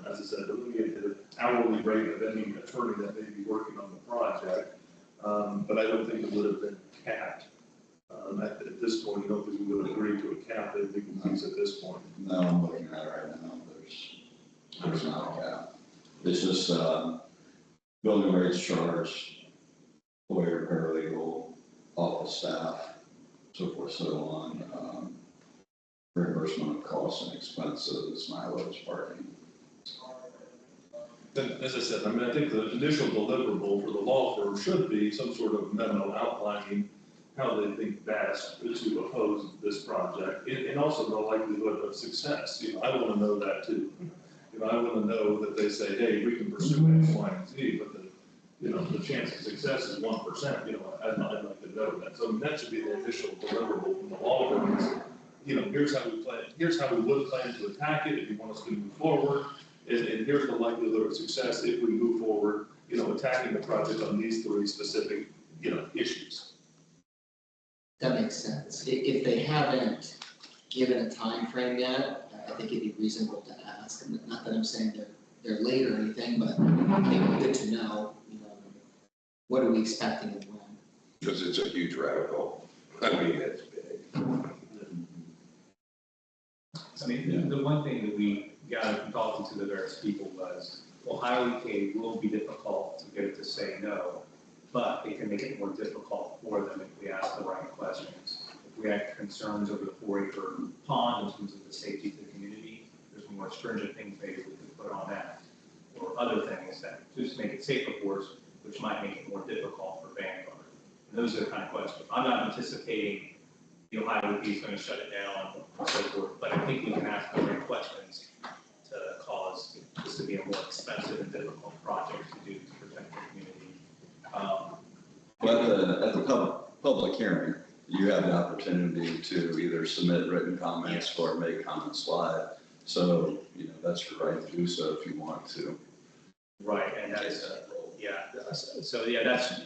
Speaker 1: as I said, delineate the hourly rate of any attorney that may be working on the project. But I don't think it would have been capped. At this point, I don't think we would agree to a cap that we can use at this point.
Speaker 8: No, I'm looking at it right now, there's not a cap. It's just, building rates charged, lawyer, paralegal, office staff, so forth, so on. Reimbursement of costs and expenses, mileage, parking.
Speaker 1: And as I said, I mean, I think the initial deliverable for the law firm should be some sort of memo outlining how they think best to oppose this project, and also the likelihood of success. I want to know that too. I want to know that they say, hey, we can pursue X, Y, and Z, but the chance of success is 1%. I'd like to know that. So that should be the initial deliverable from the law firm. Here's how we plan. Here's how we would plan to attack it if you want us to move forward, and here's the likelihood of success if we move forward. Attacking the project on these three specific issues.
Speaker 2: That makes sense. If they haven't given a time frame yet, I think it'd be reasonable to ask. Not that I'm saying they're late or anything, but I think it's good to know, what are we expecting and when?
Speaker 3: Because it's a huge radical. I mean, it's big.
Speaker 12: I mean, the one thing that we got from talking to the various people was, well, highly paid will be difficult to get it to say no, but it can make it more difficult for them if we ask the right questions. If we have concerns over the 4-acre pond in terms of the safety of the community, there's more stringent things maybe we could put on that, or other things that just make it safer for us, which might make it more difficult for Vanguard. And those are the kind of questions. I'm not anticipating the Ohio is going to shut it down and so forth, but I think we can ask the right questions to cause this to be a more expensive and difficult project to do to protect the community.
Speaker 8: Well, at the public hearing, you have the opportunity to either submit written comments or make comments live. So, that's your right to do so if you want to.
Speaker 12: Right, and that is, so that's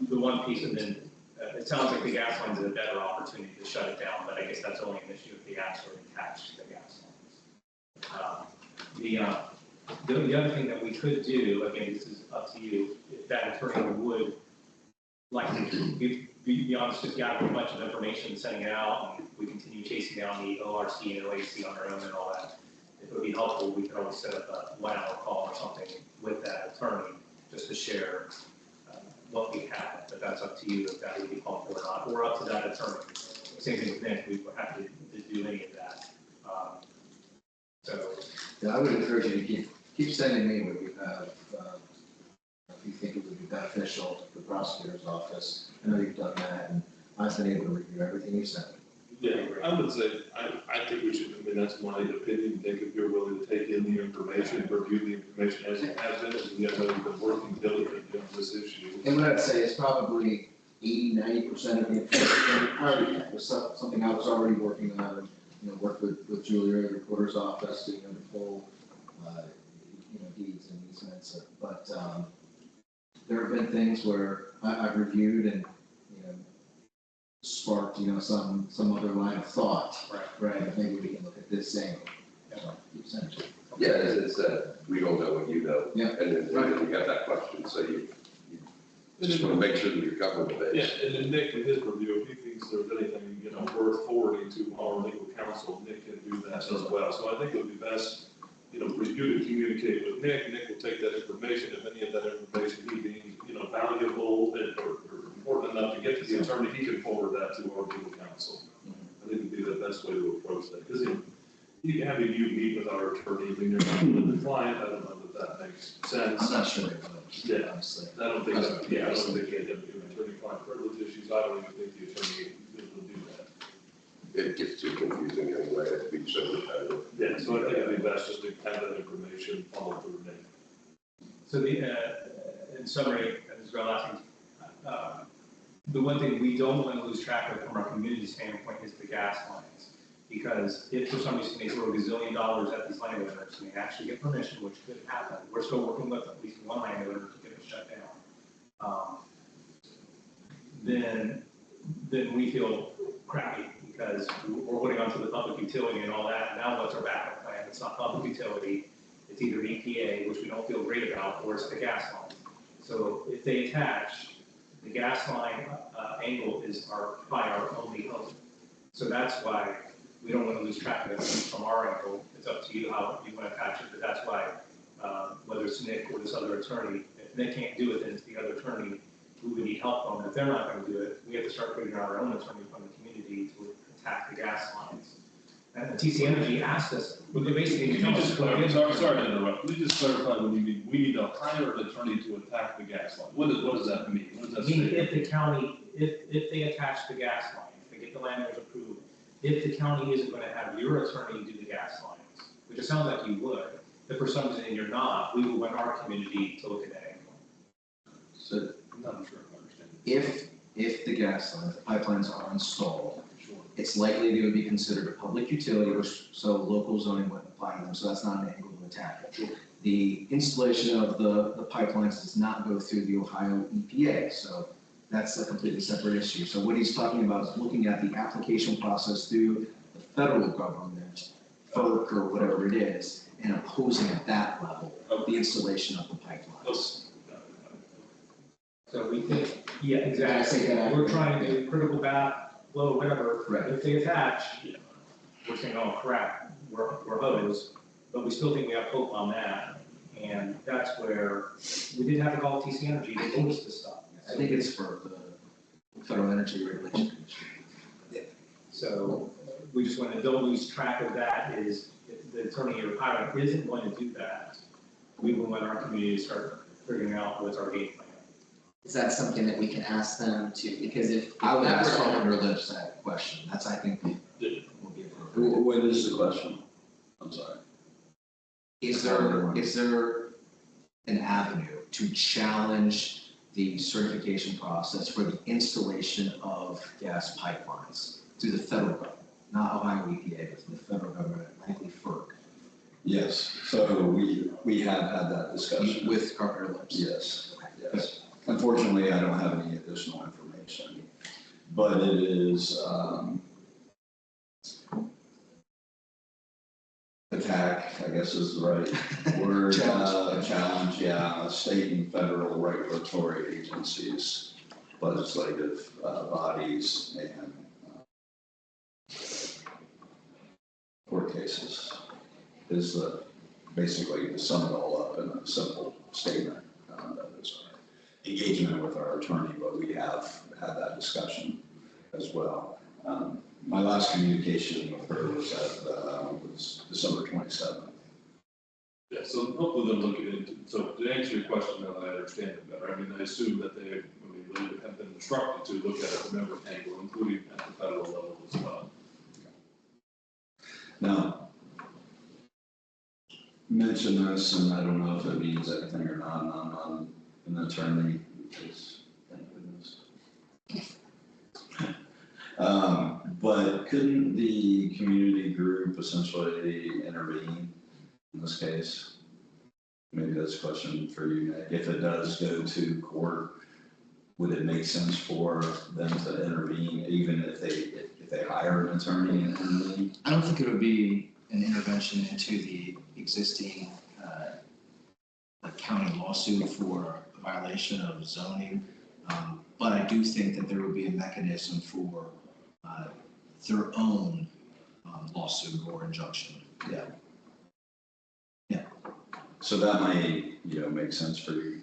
Speaker 12: the one piece, and then it sounds like the gas lines is a better opportunity to shut it down, but I guess that's only an issue if the gas are attached to the gas lines. The other thing that we could do, again, this is up to you, if that attorney would like to be honest, just gather a bunch of information, sending it out, and we continue chasing down the ORC and OAC on our own and all that. If it would be helpful, we could always set up a 1-hour call or something with that attorney just to share what we have, but that's up to you if that would be helpful or not, or up to that attorney. Same thing with Nick, we were happy to do any of that.
Speaker 7: Yeah, I would encourage you to keep sending me what you have, if you think it would be beneficial to the prosecutor's office. I know you've done that, and I've been able to review everything you sent.
Speaker 1: Yeah, I would say, I think we should, that's my opinion, Nick, if you're willing to take in the information, review the information as it has been, as we have been working diligently on this issue.
Speaker 7: And what I'd say is probably 80-90% of the information I already had. It was something I was already working on, and, worked with Julia, the recorder's office, to pull, deeds and easements. But there have been things where I've reviewed and, sparked, some other line of thought. Right. Maybe we can look at this angle.
Speaker 3: Yeah, it's we don't know what you know.
Speaker 7: Yeah.
Speaker 3: And then you got that question, so you just want to make sure that you're covered with it.
Speaker 1: Yeah, and then Nick, in his review, if he thinks there's anything, worth forwarding to our legal counsel, Nick can do that as well. So I think it would be best, for you to communicate with Nick. Nick will take that information, if any of that information he deems, valuable or important enough to get to the attorney, he can forward that to our legal counsel. I think it'd be the best way to approach that, because you have you meet with our attorney when you're not with the client, I don't know that makes sense.
Speaker 7: I'm not sure it will,
Speaker 1: Yeah.
Speaker 7: honestly.
Speaker 1: I don't think, I don't think they have attorney-client privilege issues, I don't even think the attorney will do that.
Speaker 3: It gets too confusing anyway, it'd be so repetitive.
Speaker 1: Yeah, so I think it'd be best just to have that information followed through Nick.
Speaker 12: So in summary, as well asking, the one thing we don't want to lose track of from our community standpoint is the gas lines. Because if for some reason they throw $1 gazillion at these landowners and they actually get permission, which could happen, we're still working with at least one landowner to get it shut down. Then we feel crappy because we're holding on to the public utility and all that. Now what's our backup plan? It's not public utility. It's either EPA, which we don't feel great about, or it's the gas line. So if they attach, the gas line angle is by our only hope. So that's why we don't want to lose track of it from our angle. It's up to you how you want to attach it, but that's why, whether it's Nick or this other attorney, if they can't do it, then it's the other attorney who we need help from. If they're not going to do it, we have to start putting our own attorney from the community to attack the gas lines. And TC Energy asked us, but they basically.
Speaker 1: Can you just clarify, sorry to interrupt, can you just clarify what you mean, we need to hire an attorney to attack the gas line? What does that mean? What does that
Speaker 12: I mean,
Speaker 1: say?
Speaker 12: if the county, if they attach the gas line, if they get the landowners approved, if the county isn't gonna have your attorney do the gas lines, which it sounds like you would, if for some reason you're not, we will want our community to look at that angle.
Speaker 7: So
Speaker 1: I'm not sure I understand.
Speaker 7: if the gas lines, the pipelines are installed, it's likely they would be considered a public utility, so local zoning wouldn't apply to them, so that's not an angle to attack. The installation of the pipelines does not go through the Ohio EPA, so that's a completely separate issue. So what he's talking about is looking at the application process through the federal government, FERC or whatever it is, and opposing at that level the installation of the pipelines.
Speaker 12: So we think, yeah, exactly,
Speaker 7: Did I say that?
Speaker 12: we're trying to do critical bath, flow, whatever,
Speaker 7: Right.
Speaker 12: if they attach, we're saying, oh crap, we're hosed, but we still think we have hope on that. And that's where, we did have to call TC Energy to told us this stuff.
Speaker 7: I think it's for the Federal Energy Regulation Commission.
Speaker 12: So we just want to don't lose track of that, is if the attorney or pilot isn't going to do that, we will want our community to start figuring out what's our game plan.
Speaker 2: Is that something that we can ask them to, because if.
Speaker 7: I would
Speaker 2: that
Speaker 7: ask
Speaker 2: were-
Speaker 7: Carpenter Lynch that question. That's, I think, will be appropriate.
Speaker 8: What is the question? I'm sorry.
Speaker 2: Is there an avenue to challenge the certification process for the installation of gas pipelines through the federal government, not Ohio EPA, but through the federal government, likely FERC?
Speaker 8: Yes, so we have had that discussion.
Speaker 2: With Carpenter Lynch?
Speaker 8: Yes, yes. Unfortunately, I don't have any additional information, but it is, attack, I guess is the right word. Challenge, yeah, state and federal regulatory agencies, legislative bodies, and court cases is basically to sum it all up in a simple statement. That is our engagement with our attorney, but we have had that discussion as well. My last communication with her was December 27th.
Speaker 1: Yeah, so hopefully they'll look into, so to answer your question, now that I understand it better, I mean, I assume that they have been instructed to look at it from every angle, including at the federal level as well.
Speaker 8: Now, mention this, and I don't know if it means anything or not, I'm not an attorney, because thank goodness. But couldn't the community group essentially intervene in this case? Maybe that's a question for you, Nick. If it does go to court, would it make sense for them to intervene, even if they hire an attorney and intervene?
Speaker 7: I don't think it would be an intervention into the existing county lawsuit for violation of zoning. But I do think that there would be a mechanism for their own lawsuit or injunction.
Speaker 8: Yeah. So that might, make sense for you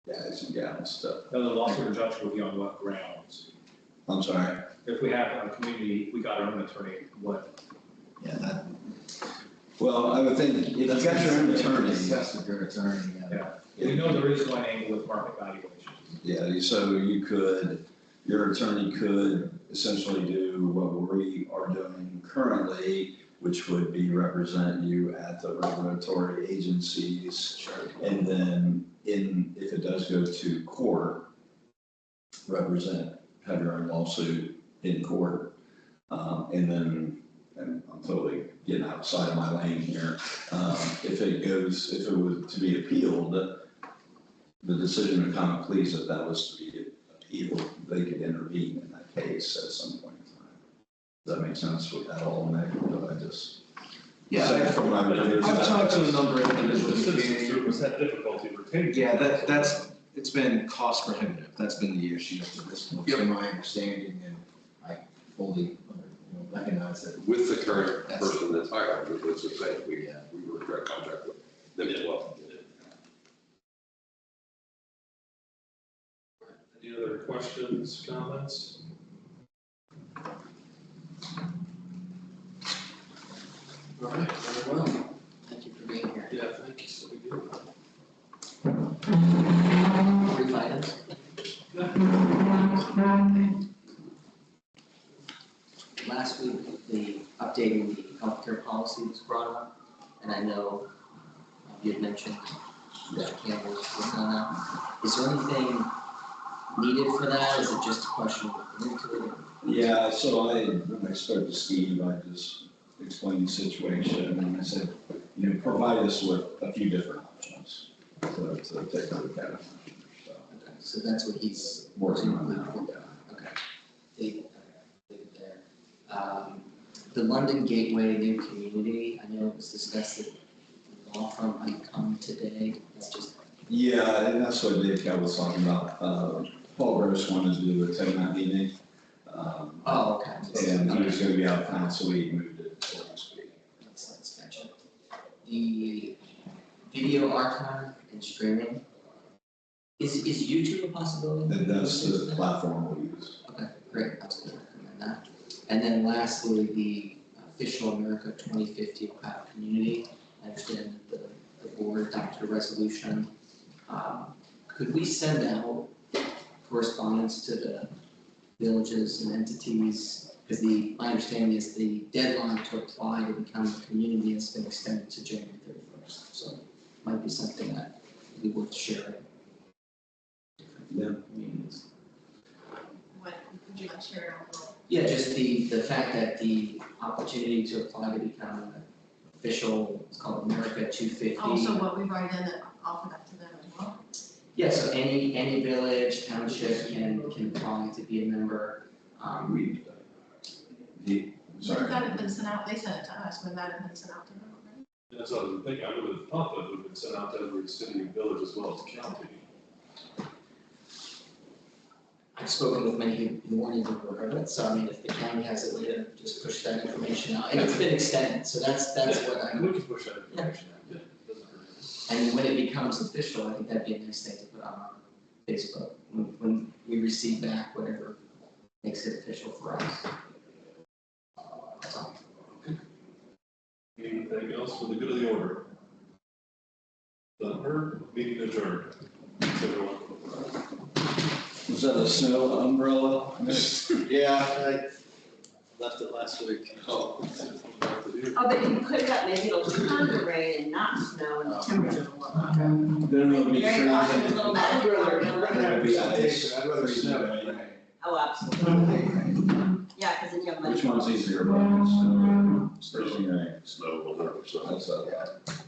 Speaker 8: guys and gals to.
Speaker 12: Now, the lawsuit injunction would be on what grounds?
Speaker 8: I'm sorry.
Speaker 12: If we have a community, we got our own attorney, what?
Speaker 7: Yeah, that.
Speaker 8: Well, I would think if you got your own attorney.
Speaker 7: Discuss with your attorney, yeah.
Speaker 12: We know there is one angle with market valuations.
Speaker 8: Yeah, so your attorney could essentially do what we are doing currently, which would be represent you at the regulatory agencies.
Speaker 7: Sure.
Speaker 8: And then if it does go to court, have your own lawsuit in court. And I'm totally getting outside of my lane here. If it was to be appealed, the decision of common pleas, if that was to be appealed, they could intervene in that case at some point in time. Does that make sense with that all, Nick? Or I just.
Speaker 7: Yeah,
Speaker 8: Say from what
Speaker 7: I've talked to a number of
Speaker 1: The
Speaker 7: individuals in the
Speaker 1: citizens
Speaker 7: community.
Speaker 1: group has had difficulty retaining.
Speaker 7: Yeah, it's been cost prohibitive. That's been the issue to this point,
Speaker 3: Yep.
Speaker 7: in my understanding, and I fully recognize that.
Speaker 3: With the current person that's hired, let's just say, we were in direct contact with them as well.
Speaker 1: Any other questions, comments?
Speaker 2: All right, very well. Thank you for being here.
Speaker 1: Yeah, thank you, so we do.
Speaker 2: Brief items. Last week, updating the healthcare policy was brought up, and I know you had mentioned that Campbell was working on that. Is there anything needed for that? Is it just a question of looking into it?
Speaker 8: Yeah, so when I spoke to Steve, I just explained the situation, and I said, provide us with a few different options to take a look at it. So,
Speaker 2: Okay, so that's what he's
Speaker 8: working on now.
Speaker 2: Okay. Leave it there. The London Gateway New Community, I know it was discussed that the law firm might come today. That's just.
Speaker 8: Yeah, and that's what Dave Cal was talking about. Paul Gross wanted to do a 10-minute meeting.
Speaker 2: Oh, okay.
Speaker 8: And he was gonna be out of town, so we moved it to next week.
Speaker 2: Let's mention. The video archive and streaming, is YouTube a possibility?
Speaker 8: And that's the platform we use.
Speaker 2: Okay, great, I was gonna recommend that. And then lastly, the official America 2050 Ohio community. I understand that the board adopted a resolution. Could we send out correspondence to the villages and entities? Because my understanding is the deadline to apply to become a community has been extended to January 31st. So it might be something that we worth sharing.
Speaker 8: Yeah.
Speaker 2: Communities.
Speaker 6: What, would you like to share it on?
Speaker 2: Yeah, just the fact that the opportunity to apply to become an official, it's called America 250.
Speaker 6: Also, what we write in that offer that to them as well.
Speaker 2: Yeah, so any village, township can apply to be a member.
Speaker 8: When
Speaker 6: Would that have been sent out? They sent it to us. Would that have been sent out to them already?
Speaker 1: That's what I was thinking, I would have thought that would have been sent out to every city and village as well as the county.
Speaker 2: I've spoken with many who weren't even aware of it, so I mean, if the county has a way to just push that information out, and it's been extended, so that's what I.
Speaker 1: We can push that information out, yeah, it doesn't hurt anything.
Speaker 2: And when it becomes official, I think that'd be a nice thing to put on our Facebook, when we receive back whatever makes it official for us. That's all.
Speaker 1: Anything else for the good of the order? Done heard, meeting adjourned. Thanks, everyone.
Speaker 8: Was that a snow umbrella?
Speaker 13: Yeah, I left it last week.
Speaker 1: Oh.
Speaker 5: Oh, but you put it up, maybe it'll turn to rain and not snow and the temperature will look up.
Speaker 8: Then it'll be
Speaker 5: Very often, a
Speaker 8: freezing.
Speaker 5: little
Speaker 13: I'd rather,
Speaker 5: bit.
Speaker 13: I'd rather be ice. I'd rather snow than rain.
Speaker 5: Oh, absolutely. Yeah,
Speaker 8: Which one's easier, buckets, snow, station A?
Speaker 9: Snow 100%.
Speaker 8: That's